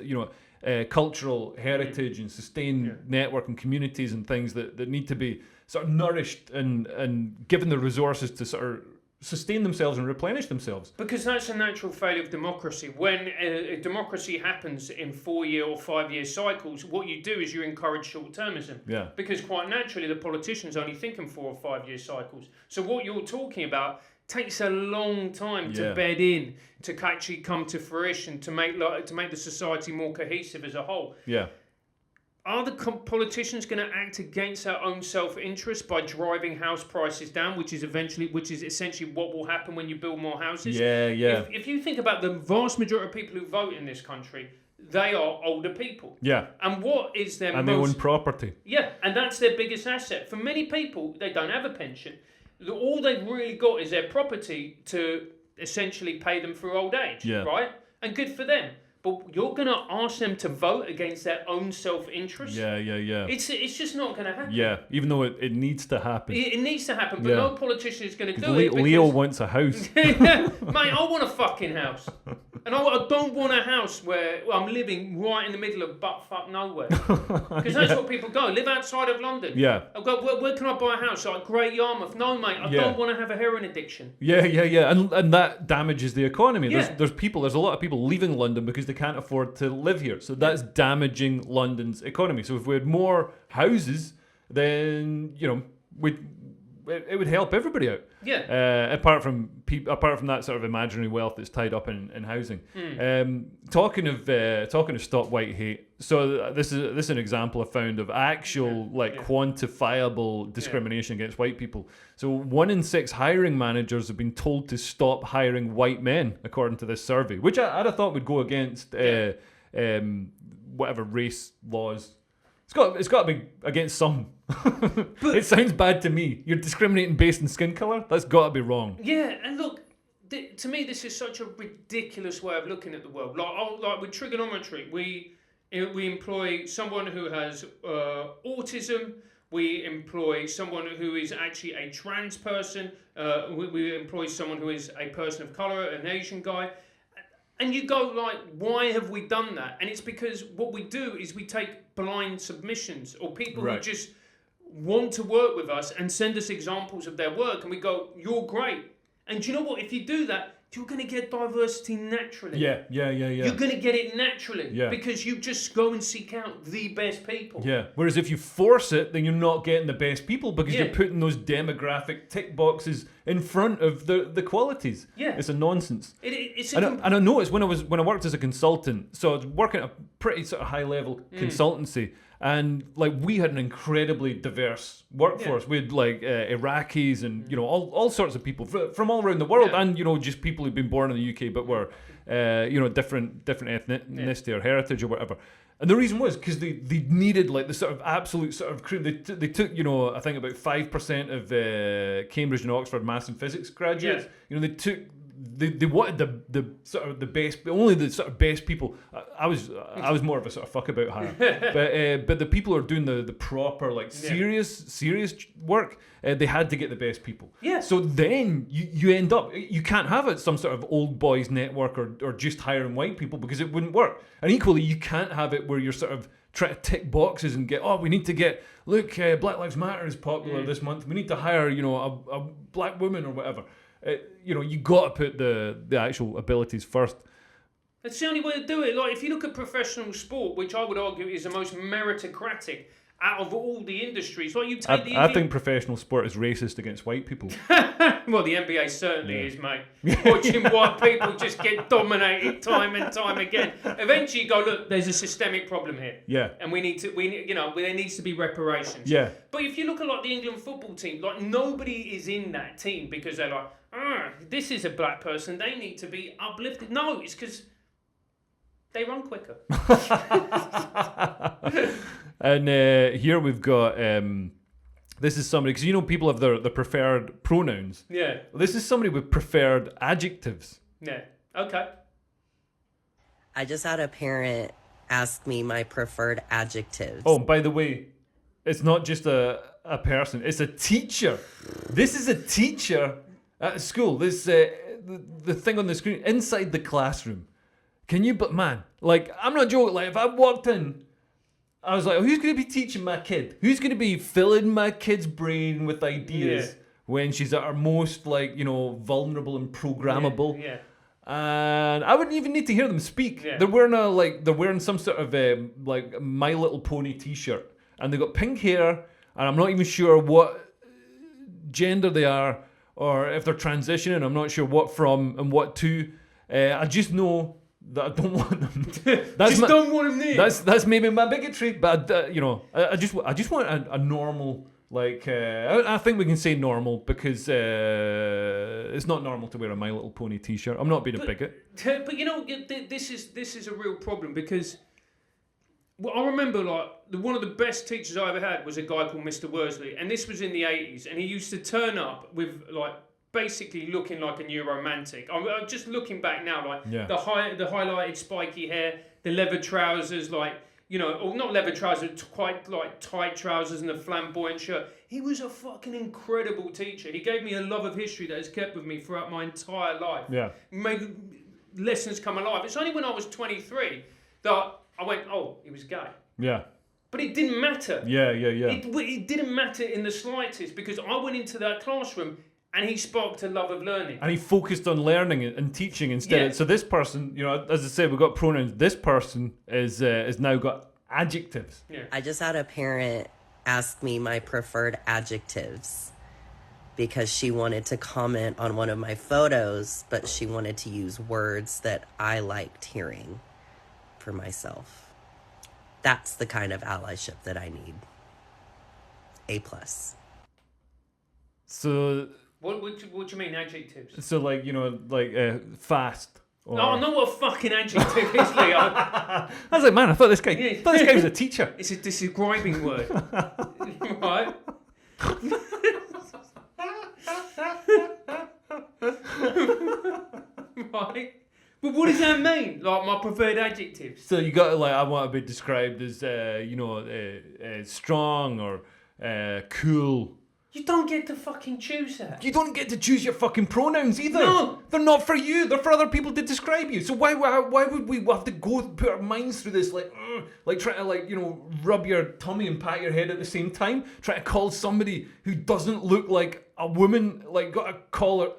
cultural heritage and sustained network and communities and things that need to be sort of nourished and given the resources to sort of sustain themselves and replenish themselves. Because that's a natural failure of democracy. When a democracy happens in 4-year or 5-year cycles, what you do is you encourage short-termism. Yeah. Because quite naturally, the politicians only think in 4 or 5-year cycles. So what you're talking about takes a long time to bed in, to actually come to fruition, to make the society more cohesive as a whole. Yeah. Are the politicians going to act against their own self-interest by driving house prices down, which is essentially what will happen when you build more houses? Yeah. If you think about the vast majority of people who vote in this country, they are older people. Yeah. And what is their they own property. Yeah, and that's their biggest asset. For many people, they don't have a pension. All they've really got is their property to essentially pay them through old age, right? And good for them. But you're going to ask them to vote against their own self-interest? Yeah. It's just not going to happen. Yeah, even though it needs to happen. It needs to happen, but no politician is going to do it. Leo wants a house. Mate, I want a fucking house. And I don't want a house where I'm living right in the middle of butt-fuck nowhere. Because that's what people go. Live outside of London. Yeah. I go, where can I buy a house? Like Great Yarmouth. No, mate, I don't want to have a heroin addiction. Yeah. And that damages the economy. There's a lot of people leaving London because they can't afford to live here. So that's damaging London's economy. So if we had more houses, then, it would help everybody out. Yeah. Apart from that sort of imaginary wealth that's tied up in housing. Talking of stop white hate. So this is an example I found of actual quantifiable discrimination against white people. So 1 in 6 hiring managers have been told to stop hiring white men, according to this survey, which I'd have thought would go against whatever race laws. It's got to be against some. But it sounds bad to me. You're discriminating based on skin colour? That's got to be wrong. Yeah, and look, to me, this is such a ridiculous way of looking at the world. Like with trigonometry, we employ someone who has autism. We employ someone who is actually a trans person. We employ someone who is a person of colour, an Asian guy. And you go like, why have we done that? And it's because what we do is we take blind submissions or people who just want to work with us and send us examples of their work. And we go, you're great. And do you know what? If you do that, you're going to get diversity naturally. Yeah. You're going to get it naturally. Yeah. Because you just go and seek out the best people. Yeah. Whereas if you force it, then you're not getting the best people because you're putting those demographic tick boxes in front of the qualities. Yeah. It's a nonsense. And I noticed when I worked as a consultant, so I was working at a pretty sort of high level consultancy, and like we had an incredibly diverse workforce. We had like Iraqis and all sorts of people from all around the world, and just people who'd been born in the UK but were different ethnicity or heritage or whatever. And the reason was because they needed like the sort of absolute sort of cream. They took I think about 5% of Cambridge and Oxford maths and physics graduates. They wanted the sort of the best, only the sort of best people. I was more of a sort of fuckabout hire, but the people who are doing the proper like serious work, they had to get the best people. Yeah. So then you end up, you can't have it some sort of old boys network or just hiring white people because it wouldn't work. And equally, you can't have it where you're sort of trying to tick boxes and get, we need to get, look, Black Lives Matter is popular this month. We need to hire a black woman or whatever. You got to put the actual abilities first. That's the only way to do it. Like if you look at professional sport, which I would argue is the most meritocratic out of all the industries, like you take I think professional sport is racist against white people. Well, the NBA certainly is, mate. Watching white people just get dominated time and time again. Eventually, you go, look, there's a systemic problem here. Yeah. And there needs to be reparations. Yeah. But if you look at like the England football team, like nobody is in that team because they're like, this is a black person, they need to be uplifted. No, it's because they run quicker. And here we've got this is somebody, because people have their preferred pronouns. Yeah. This is somebody with preferred adjectives. Yeah. Okay. I just had a parent ask me my preferred adjectives. Oh, by the way, it's not just a person, it's a teacher. This is a teacher at school. This the thing on the screen inside the classroom. But man, like, I'm not joking. Like, if I walked in, I was like, who's going to be teaching my kid? Who's going to be filling my kid's brain with ideas when she's at her most, like, vulnerable and programmable? Yeah. And I wouldn't even need to hear them speak. Yeah. They're wearing some sort of like My Little Pony t-shirt, and they got pink hair, and I'm not even sure what gender they are, or if they're transitioning. I'm not sure what from and what to. I just know that I don't want them. Don't want them there. That's maybe my bigotry, but I just want a normal, like, I think we can say normal because it's not normal to wear a My Little Pony t-shirt. I'm not being a bigot. But this is a real problem because I remember like one of the best teachers I ever had was a guy called Mr. Worsley, and this was in the 80s, and he used to turn up with like basically looking like a new romantic. I'm just looking back now, like the highlighted spiky hair, the leather trousers, like, or not leather trousers, quite like tight trousers and a flamboyant shirt. He was a fucking incredible teacher. He gave me a love of history that has kept with me throughout my entire life. Yeah. lessons come alive. It's only when I was 23 that I went, oh, he was gay. Yeah. But it didn't matter. Yeah. It didn't matter in the slightest because I went into that classroom and he sparked a love of learning. And he focused on learning and teaching instead. Yeah. So this person, you know, as I said, we've got pronouns. This person is now got adjectives. Yeah. I just had a parent ask me my preferred adjectives because she wanted to comment on one of my photos, but she wanted to use words that I liked hearing for myself. That's the kind of allyship that I need. A+. So... What do you mean, adjectives? So, like, you know, like fast. Or... Oh, I know what a fucking adjective is, Leo. I was like, man, I thought this guy was a teacher. It's a describing word. Right? Right? But what does that mean? Like, my preferred adjectives? So you got to, like, I want to be described as, strong or cool. You don't get to fucking choose that. You don't get to choose your fucking pronouns either. No. They're not for you. They're for other people to describe you. So why would we have to put our minds through this, like trying to, like, you know, rub your tummy and pat your head at the same time? Trying to call somebody who doesn't look like a woman, like, got to call her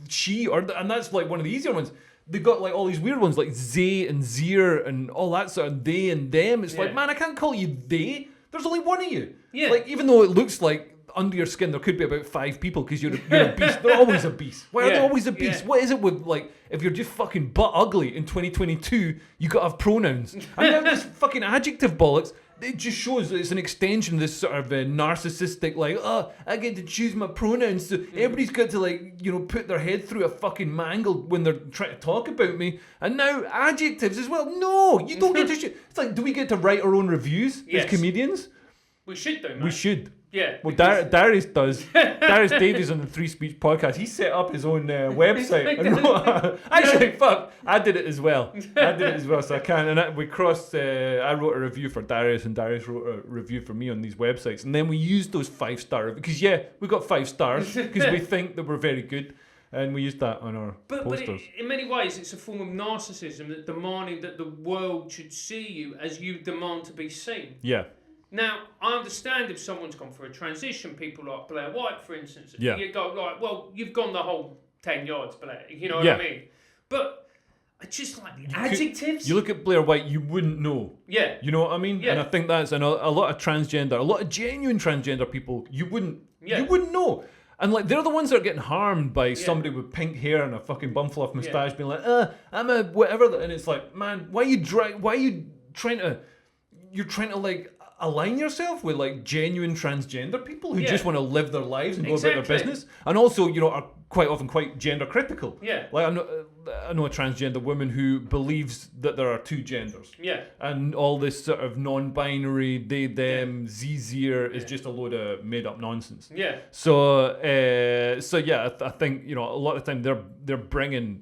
she, and that's, like, one of the easier ones. They've got, like, all these weird ones, like they and zir and all that sort of they and them. It's like, man, I can't call you they. There's only one of you. Yeah. Like, even though it looks like under your skin there could be about 5 people because you're a beast. They're always a beast. Why are they always a beast? What is it with, like, if you're just fucking butt ugly in 2022, you got to have pronouns. And now this fucking adjective bollocks, it just shows that it's an extension of this sort of narcissistic, like, I get to choose my pronouns. So everybody's got to, like, you know, put their head through a fucking mangle when they're trying to talk about me. And now adjectives as well. No, you don't get to choose. It's like, do we get to write our own reviews as comedians? We should do, mate. We should. Yeah. Well, Darius does. Darius Davies on the Free Speech podcast. He set up his own website. Actually, fuck, I did it as well. So I can. And we crossed. I wrote a review for Darius, and Darius wrote a review for me on these websites. And then we used those 5-star because we got 5 stars because we think that we're very good. And we used that on our posters. But in many ways, it's a form of narcissism that demanding that the world should see you as you demand to be seen. Yeah. Now, I understand if someone's gone through a transition, people like Blair White, for instance, you go, like, well, you've gone the whole 10 yards, Blair, you know what I mean? But I just like the adjectives. You look at Blair White, you wouldn't know. Yeah. You know what I mean? Yeah. And I think that's a lot of transgender, a lot of genuine transgender people, you wouldn't know. And, like, they're the ones that are getting harmed by somebody with pink hair and a fucking bumfluff moustache being like, I'm a whatever. And it's like, man, why are you trying to like align yourself with, like, genuine transgender people who just want to live their lives and go about their business, and also, you know, are quite often quite gender critical. Yeah. Like, I know a transgender woman who believes that there are 2 genders. Yeah. And all this sort of non-binary, they, them, zir is just a load of made-up nonsense. Yeah. So, I think, you know, a lot of the time they're bringing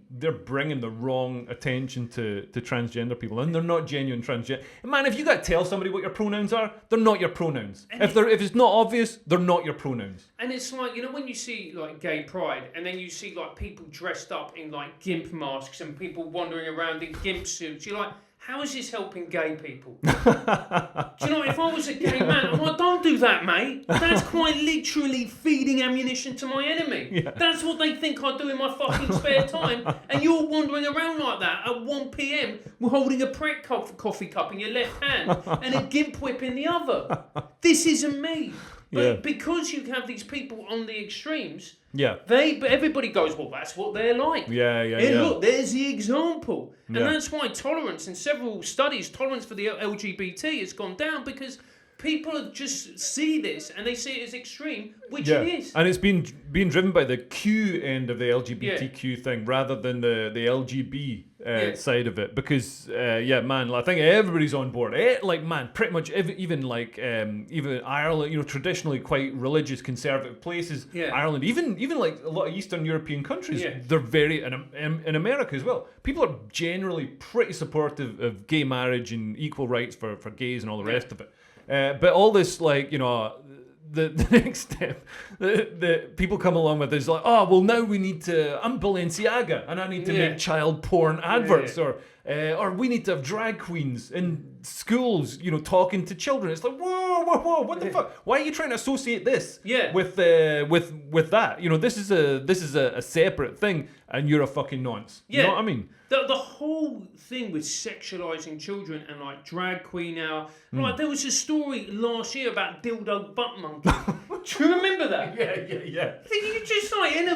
the wrong attention to transgender people, and they're not genuine transgender. Man, if you got to tell somebody what your pronouns are, they're not your pronouns. If it's not obvious, they're not your pronouns. And it's like, you know, when you see, like, gay pride, and then you see, like, people dressed up in, like, gimp masks and people wandering around in gimp suits, you're like, how is this helping gay people? Do you know, if I was a gay man, I'm like, don't do that, mate. That's quite literally feeding ammunition to my enemy. Yeah. That's what they think I do in my fucking spare time. And you're wandering around like that at 1 p.m. holding a Pret coffee cup in your left hand and a gimp whip in the other. This isn't me. But because you have these people on the extremes, everybody goes, well, that's what they're like. Look, there's the example. And that's why tolerance, in several studies, tolerance for the LGBT has gone down, because people just see this and they see it as extreme, which it is. And it's being driven by the Q end of the LGBTQ thing rather than the LGB side of it. Because, man, I think everybody's on board. Like, man, pretty much even Ireland, you know, traditionally quite religious, conservative places, Ireland, even like a lot of Eastern European countries, they're very, in America as well, people are generally pretty supportive of gay marriage and equal rights for gays and all the rest of it. But all this, like, you know, the next step that people come along with is like, oh, well, now we need to, I'm Balenciaga and I need to make child porn adverts, or we need to have drag queens in schools, you know, talking to children. It's like, whoa, what the fuck? Why are you trying to associate this with that? You know, this is a separate thing, and you're a fucking nonce. You know what I mean? The whole thing with sexualizing children and like drag queen now, like there was a story last year about dildo butt monkey. Do you remember that? Yeah. You just like in a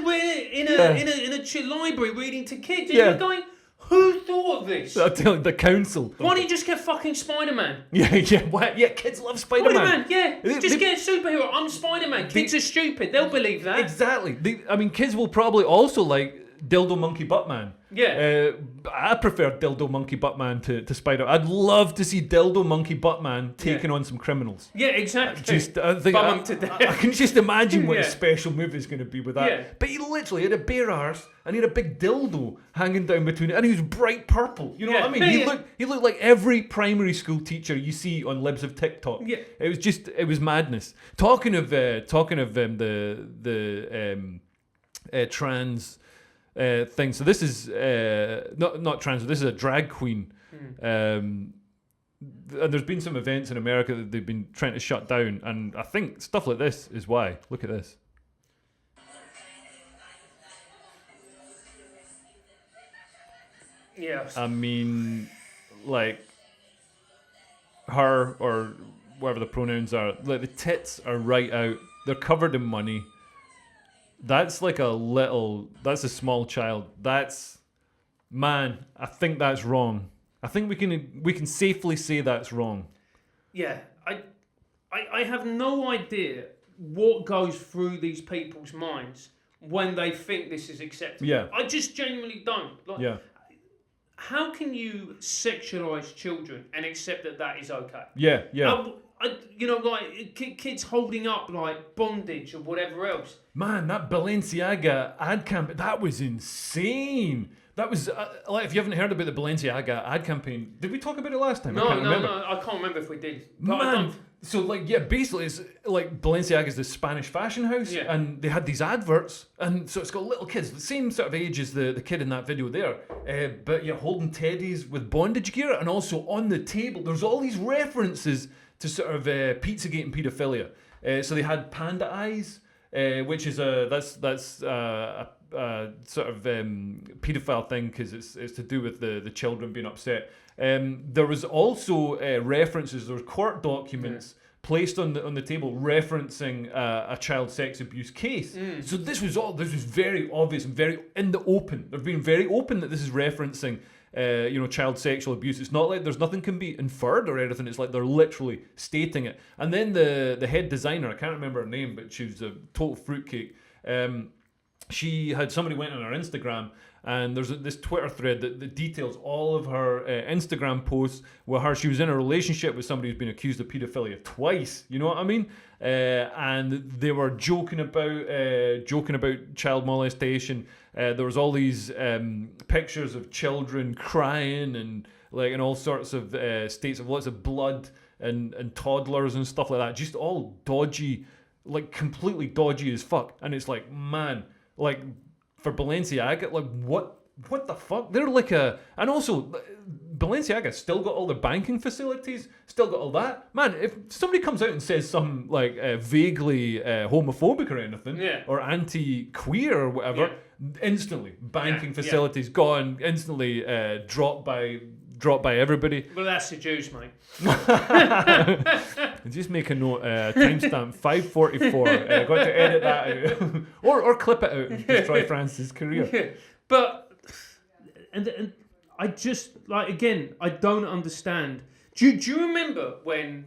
library reading to kids, and you're going, who thought of this? I'll tell you, the council. Why don't you just get fucking Spider-Man? Yeah, kids love Spider-Man. Just get a superhero. I'm Spider-Man. Kids are stupid. They'll believe that. Exactly. I mean, kids will probably also like Dildo Monkey Buttman. Yeah. I prefer Dildo Monkey Buttman to Spider. I'd love to see Dildo Monkey Buttman taking on some criminals. Yeah, exactly. I can just imagine what a special movie is going to be with that. Yeah. But he literally had a bare arse and he had a big dildo hanging down between it, and he was bright purple. You know what I mean? He looked like every primary school teacher you see on Libs of TikTok. Yeah. It was madness. Talking of the trans thing. So this is not trans. This is a drag queen. And there's been some events in America that they've been trying to shut down, and I think stuff like this is why. Look at this. Yeah. I mean, like her or whatever the pronouns are. Like the tits are right out. They're covered in money. That's like that's a small child. I think that's wrong. I think we can safely say that's wrong. Yeah, I have no idea what goes through these people's minds when they think this is acceptable. Yeah. I just genuinely don't. How can you sexualize children and accept that is okay? Yeah. Kids holding up like bondage or whatever else. Man, that Balenciaga ad campaign, that was insane. That was, if you haven't heard about the Balenciaga ad campaign, did we talk about it last time? No, I can't remember if we did. Man, so basically it's like Balenciaga is the Spanish fashion house, and they had these adverts, and so it's got little kids, the same sort of age as the kid in that video there, but you're holding teddies with bondage gear, and also on the table, there's all these references to sort of Pizzagate and paedophilia. So they had panda eyes, which is that's a sort of paedophile thing because it's to do with the children being upset. There was also references. There were court documents placed on the table referencing a child sex abuse case. So this was very obvious and very in the open. They've been very open that this is referencing child sexual abuse. It's not like there's nothing can be inferred or anything. It's like they're literally stating it. And then the head designer, I can't remember her name, but she was a total fruitcake. She had somebody went on her Instagram, and there's this Twitter thread that details all of her Instagram posts with her. She was in a relationship with somebody who's been accused of paedophilia twice. You know what I mean? And they were joking about child molestation. There was all these pictures of children crying and all sorts of states of lots of blood and toddlers and stuff like that. Just all dodgy, completely dodgy as fuck. And it's like, man, for Balenciaga, what the fuck? They're and also Balenciaga still got all their banking facilities, still got all that. Man, if somebody comes out and says something vaguely homophobic or anything, or anti-queer or whatever, instantly banking facilities gone, instantly dropped by everybody. Well, that's the Jews, mate. Just make a note, timestamp 5:44. Got to edit that out. or clip it out and destroy Francis' career. Yeah. But, and I just, again, I don't understand. Do you remember when,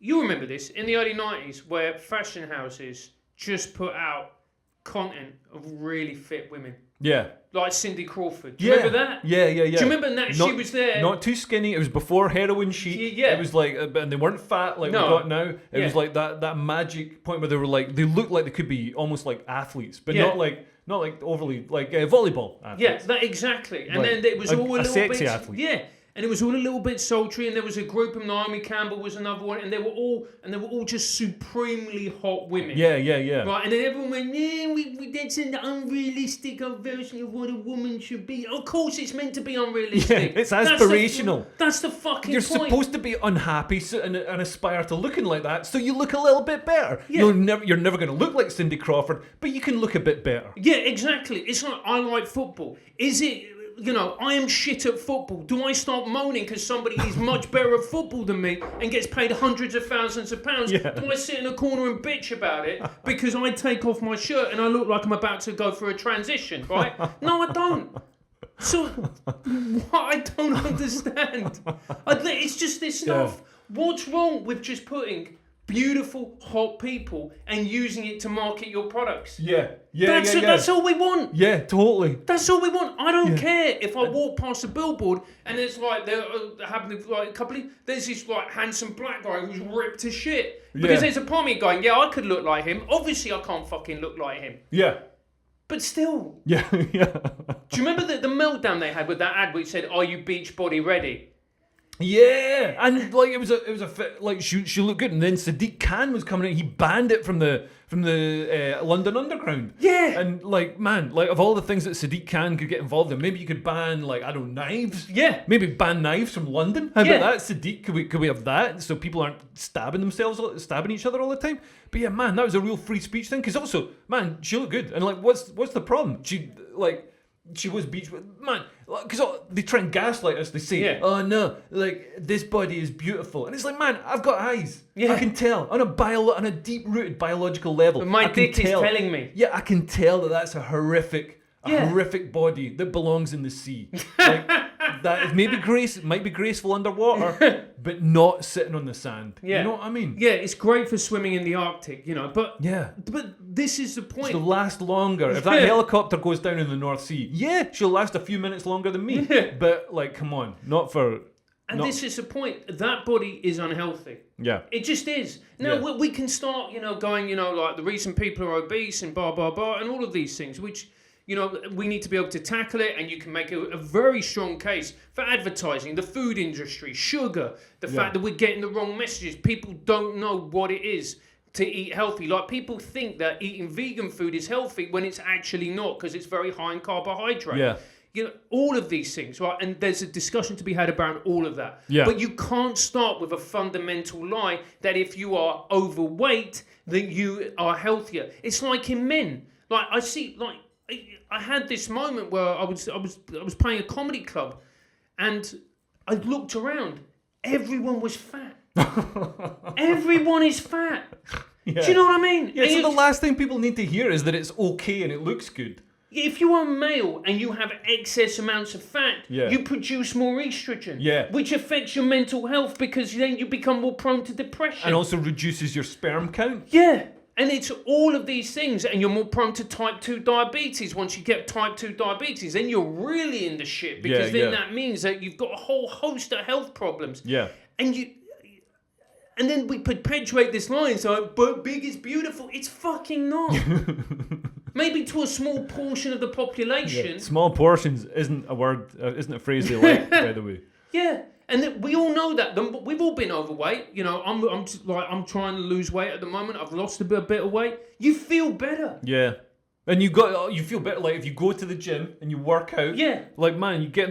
you remember this, in the early 90s, where fashion houses just put out content of really fit women? Yeah. Like Cindy Crawford. Do you remember that? Yeah. Do you remember that she was there? Not too skinny. It was before heroin chic. Yeah. It was and they weren't fat we got now. It was like that magic point where they were they looked like they could be almost like athletes, but not overly volleyball athletes. Yeah, that exactly. And then it was all a little sexy bit, athlete. Yeah. And it was all a little bit sultry, and there was a group of Naomi Campbell was another one, and they were all just supremely hot women. Yeah. Right, and then everyone went, yeah, that's an unrealistic version of what a woman should be. Of course, it's meant to be unrealistic. Yeah, it's aspirational. That's the fucking You're point. supposed to be unhappy and aspire to looking like that, so you look a little bit better. Yeah. You're never going to look like Cindy Crawford, but you can look a bit better. Yeah, exactly. It's like, I like football. Is it... I am shit at football. Do I start moaning because somebody is much better at football than me and gets paid hundreds of thousands of pounds? Yeah. Do I sit in a corner and bitch about it because I take off my shirt and I look like I'm about to go through a transition, right? No, I don't. So, what I don't understand. It's just this stuff. Yeah. What's wrong with just putting beautiful, hot people and using it to market your products? That's all we want. Yeah, totally. That's all we want. I don't care if I walk past a billboard and there's like they're happening like a couple of there's this like handsome black guy who's ripped to shit because there's a part of me going, I could look like him. Obviously, I can't fucking look like him. Yeah. But still. Yeah. Do you remember the meltdown they had with that ad which said, "Are you beach body ready?" Yeah, and like it was a fit, like she looked good, and then Sadiq Khan was coming in. He banned it from the London Underground. Yeah, and like man, like of all the things that Sadiq Khan could get involved in, maybe you could ban like I don't know knives. Yeah, maybe ban knives from London. How about that, Sadiq? Could we have that so people aren't stabbing each other all the time? But yeah, man, that was a real free speech thing. Because also, man, she looked good, and like, what's the problem? She was beach, man. Because they try and gaslight us. They say, "Oh no, like this body is beautiful," and it's like, man, I've got eyes. Yeah, I can tell on a deep-rooted biological level. But my dick is telling me. Yeah, I can tell that that's a horrific body that belongs in the sea. Like, that is might be graceful underwater, but not sitting on the sand. Yeah. You know what I mean? Yeah, it's great for swimming in the Arctic, but this is the point. She'll last longer. If that helicopter goes down in the North Sea, she'll last a few minutes longer than me. Yeah. But like, come on, not for. And this is the point. That body is unhealthy. Yeah. It just is. Now we can start, going, like the reason people are obese and blah blah blah and all of these things, which. We need to be able to tackle it, and you can make a very strong case for advertising, the food industry, sugar, the fact that we're getting the wrong messages. People don't know what it is to eat healthy. Like, people think that eating vegan food is healthy when it's actually not, because it's very high in carbohydrate. Yeah. All of these things, right? And there's a discussion to be had about all of that. Yeah. But you can't start with a fundamental lie that if you are overweight, that you are healthier. It's like in men. Like, I see, like, I had this moment where I was playing a comedy club, and I looked around. Everyone was fat. Everyone is fat. Yeah. Do you know what I mean? Yeah. So the last thing people need to hear is that it's okay and it looks good. If you are male and you have excess amounts of fat, you produce more estrogen, which affects your mental health because then you become more prone to depression, and also reduces your sperm count. Yeah. And it's all of these things, and you're more prone to type 2 diabetes. Once you get type 2 diabetes, then you're really in the shit, because that means that you've got a whole host of health problems. Yeah. And then we perpetuate this line, so, but big is beautiful. It's fucking not. Maybe to a small portion of the population. Yeah. Small portions isn't a phrase they like, by the way. Yeah. And we all know that. We've all been overweight. I'm trying to lose weight at the moment. I've lost a bit of weight. You feel better. Yeah. And you feel better, like if you go to the gym and you work out. Yeah. Like, man, you get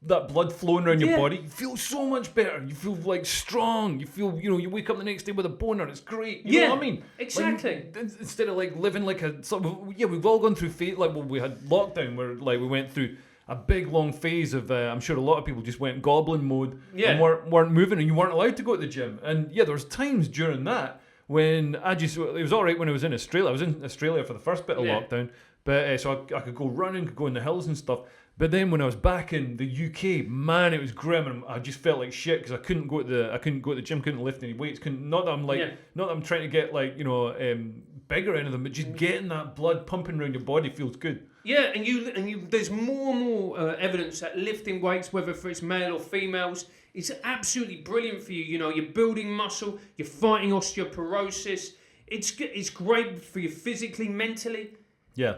that blood flowing around your body. You feel so much better. You feel like strong. You feel, you wake up the next day with a boner. It's great. You know what I mean? Exactly. Like, instead of like living like we've all gone through phase. Like, we had lockdown where like we went through a big long phase of I'm sure a lot of people just went goblin mode and weren't moving, and you weren't allowed to go to the gym. And there was times during that when it was all right when I was in Australia. I was in Australia for the first bit of lockdown, but so I could go running, could go in the hills and stuff. But then when I was back in the UK, man, it was grim, and I just felt like shit because I couldn't go to the gym, couldn't lift any weights, not that I'm trying to get bigger or anything, but just getting that blood pumping around your body feels good. Yeah, and you there's more and more evidence that lifting weights, whether it's male or females, is absolutely brilliant for you. You're building muscle, you're fighting osteoporosis. It's great for you physically, mentally. Yeah.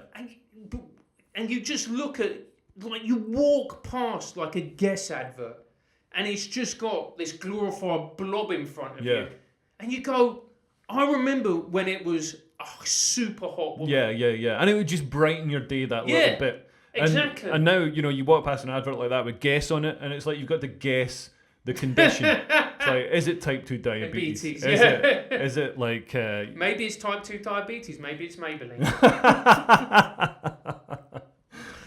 And you just look at like you walk past like a Guess advert, and it's just got this glorified blob in front of you, and you go, I remember when it was a super hot woman. Yeah. And it would just brighten your day that little bit. Exactly. And now, you know, you walk past an advert like that with guess on it, and it's like you've got to guess the condition. It's like, is it type 2 diabetes? Is it like... maybe it's type 2 diabetes. Maybe it's Maybelline.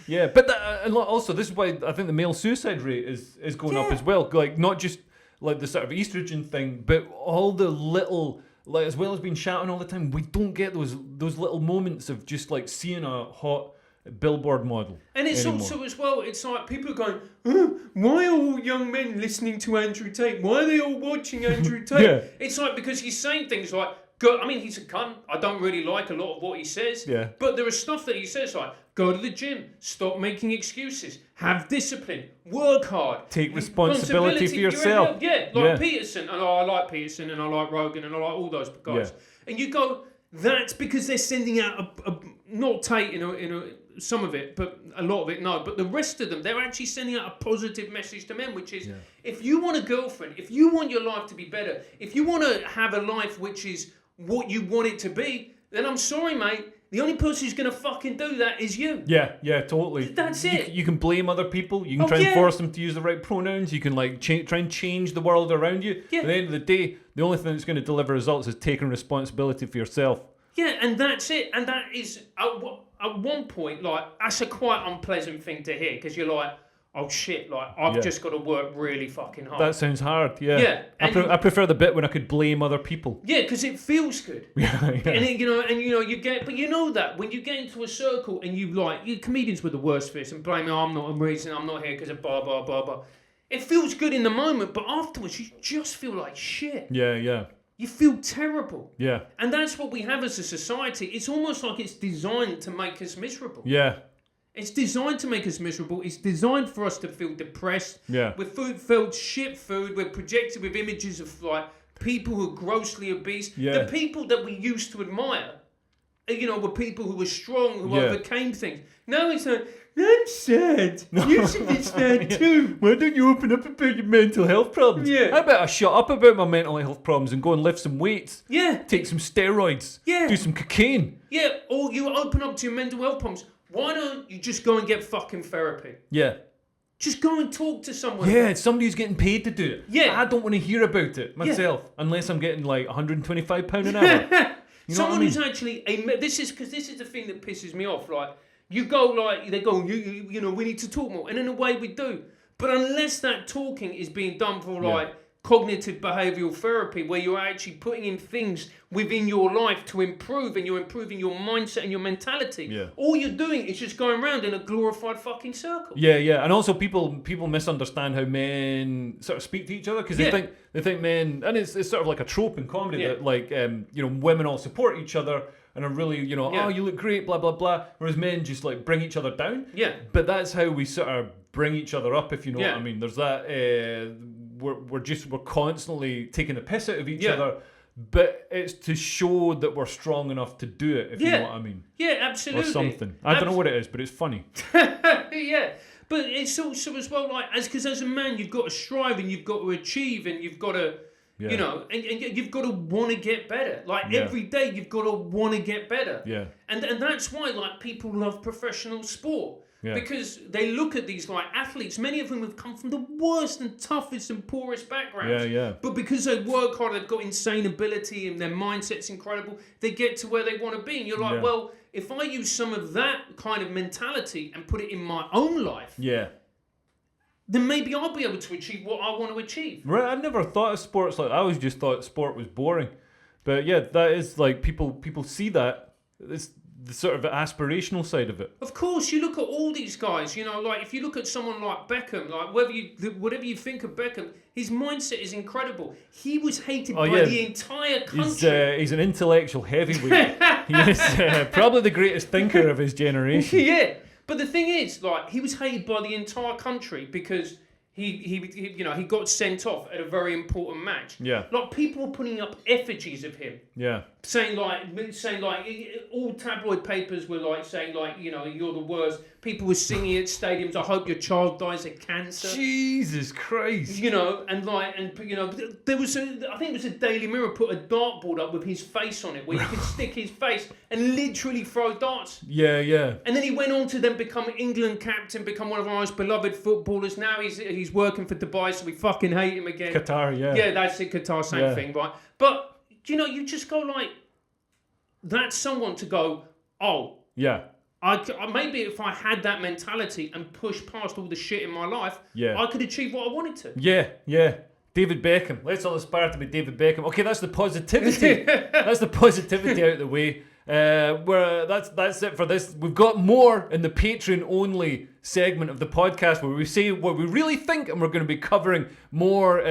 Yeah, but also this is why I think the male suicide rate is going up as well. Like, not just like the sort of estrogen thing, but all the little... Like, as well as being shouting all the time, we don't get those little moments of just like seeing a hot billboard model. And it's anymore. also as well, it's like people are going, why are all young men listening to Andrew Tate? Why are they all watching Andrew Tate? It's like because he's saying things like, I mean, he's a cunt. I don't really like a lot of what he says. Yeah. But there is stuff that he says like, go to the gym, stop making excuses, have discipline, work hard. Take responsibility for yourself. Peterson. And I like Peterson and I like Rogan and I like all those guys. And you go, that's because they're sending out not Tate some of it, but a lot of it, no. But the rest of them, they're actually sending out a positive message to men, which is, if you want a girlfriend, if you want your life to be better, if you want to have a life which is what you want it to be, then I'm sorry, mate. The only person who's going to fucking do that is you. Yeah, totally. That's it. You can blame other people. You can try and force them to use the right pronouns. You can like try and change the world around you. Yeah. At the end of the day, the only thing that's going to deliver results is taking responsibility for yourself. Yeah, and that's it. And that is, at one point, like, that's a quite unpleasant thing to hear, because you're like, oh shit, like, I've just got to work really fucking hard. That sounds hard, yeah. Yeah. I prefer the bit when I could blame other people. Yeah, because it feels good. And then, you get, but you know that when you get into a circle and comedians were the worst for this and blame, I'm not a reason, I'm not here because of blah, blah, blah, blah. It feels good in the moment, but afterwards you just feel like shit. Yeah. You feel terrible. Yeah. And that's what we have as a society. It's almost like it's designed to make us miserable. Yeah. It's designed to make us miserable. It's designed for us to feel depressed. Yeah. We're filled shit food. We're projected with images of like people who are grossly obese. Yeah. The people that we used to admire, were people who were strong, who overcame things. Now it's like, I'm sad. You should be sad too. Why don't you open up about your mental health problems? Yeah. How about I shut up about my mental health problems and go and lift some weights? Yeah. Take some steroids. Yeah. Do some cocaine. Yeah. Or you open up to your mental health problems. Why don't you just go and get fucking therapy? Yeah. Just go and talk to someone. Yeah, it's somebody who's getting paid to do it. Yeah. I don't want to hear about it myself unless I'm getting like £125 an hour. Someone who's actually this is the thing that pisses me off. Like, you go like they go, we need to talk more, and in a way we do. But unless that talking is being done for like cognitive behavioural therapy, where you're actually putting in things within your life to improve, and you're improving your mindset and your mentality, all you're doing is just going around in a glorified fucking circle. Yeah, and also people misunderstand how men sort of speak to each other, because they think men, and it's sort of like a trope in comedy that like women all support each other and are really oh, you look great, blah blah blah, whereas men just like bring each other down. Yeah, but that's how we sort of bring each other up, if you know what I mean. There's that we're constantly taking the piss out of each other, but it's to show that we're strong enough to do it, if you know what I mean. Yeah, absolutely. Or something. I don't know what it is, but it's funny. Yeah, but it's also as well like because as a man you've got to strive and you've got to achieve and you've got to and you've got to want to get better. Like every day you've got to want to get better. Yeah. And that's why like people love professional sport. Yeah. Because they look at these like athletes, many of whom have come from the worst and toughest and poorest backgrounds. Yeah. But because they work hard, they've got insane ability and their mindset's incredible, they get to where they want to be. And you're like, well, if I use some of that kind of mentality and put it in my own life, then maybe I'll be able to achieve what I want to achieve. Right, I never thought of sports like that. I always just thought sport was boring. But yeah, that is like people see that. It's the sort of aspirational side of it. Of course, you look at all these guys, like if you look at someone like Beckham, like whatever you think of Beckham, his mindset is incredible. He was hated by the entire country. He's an intellectual heavyweight. He is probably the greatest thinker of his generation. Yeah, but the thing is, like, he was hated by the entire country because he got sent off at a very important match. Yeah. Like, people were putting up effigies of him. Yeah. Saying like all tabloid papers were like saying like, you're the worst. People were singing at stadiums, I hope your child dies of cancer. Jesus Christ. There was I think it was a Daily Mirror put a dartboard up with his face on it where you could stick his face and literally throw darts. Yeah. And then he went on to then become England captain, become one of our most beloved footballers. Now he's working for Dubai, so we fucking hate him again. Qatar, yeah. Yeah, that's it, Qatar, same thing, right? But, you just go like, that's someone to go, oh. Yeah. Maybe if I had that mentality and pushed past all the shit in my life, I could achieve what I wanted to. Yeah. David Beckham. Let's all aspire to be David Beckham. Okay, that's the positivity. That's the positivity out of the way. That's it for this. We've got more in the Patreon only segment of the podcast where we say what we really think, and we're going to be covering more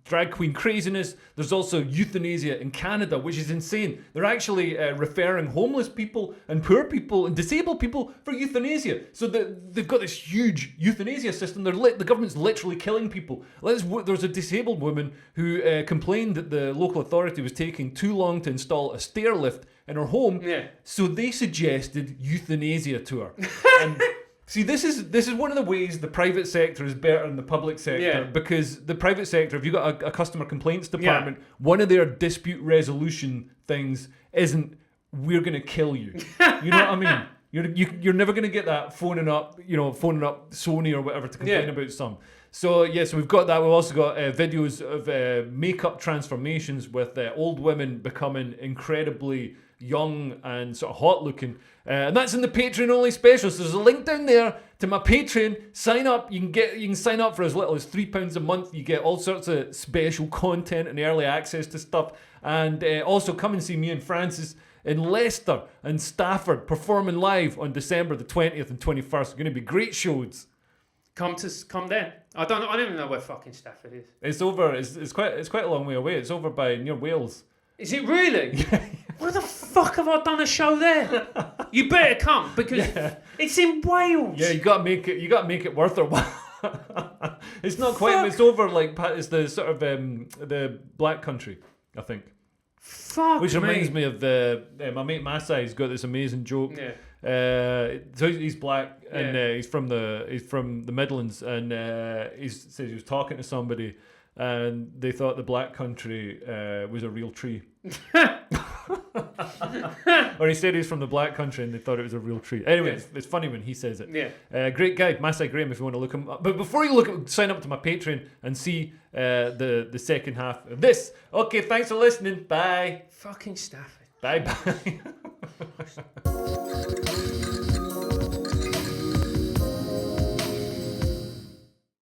drag queen craziness. There's also euthanasia in Canada, which is insane. They're actually referring homeless people and poor people and disabled people for euthanasia. So they've got this huge euthanasia system. The government's literally killing people. There's a disabled woman who complained that the local authority was taking too long to install a stair lift in her home. Yeah. So they suggested euthanasia to her. And see, this is one of the ways the private sector is better than the public sector, because the private sector, if you've got a customer complaints department, one of their dispute resolution things isn't, we're going to kill you. You know what I mean? You're never going to get that phoning up Sony or whatever to complain about some. So we've got that. We've also got videos of makeup transformations with old women becoming incredibly young and sort of hot looking, and that's in the Patreon only special. So there's a link down there to my Patreon. Sign up. You can sign up for as little as £3 a month. You get all sorts of special content and early access to stuff, and also come and see me and Francis in Leicester and Stafford performing live on December the 20th and 21st. It's going to be great shows. Come there. I don't even know where fucking Stafford is. It's over. It's quite a long way away. It's over by near Wales. Is it really? Yeah. Why the fuck have I done a show there? You better come, because it's in Wales. Yeah, you gotta make it worth it while. It's not quite. Fuck. It's over like it's the sort of the Black Country, I think. Fuck. Which reminds me of my mate Masai's got this amazing joke. Yeah. So he's black and he's from the Midlands, and he says he was talking to somebody and they thought the Black Country was a real tree. Or he said he's from the Black Country and they thought it was a real tree. Anyway, it's funny when he says it. Yeah. Great guy, Masai Graham, if you want to look him up. But before you sign up to my Patreon and see the second half of this. Okay, thanks for listening. Bye. Fucking Stafford. Bye.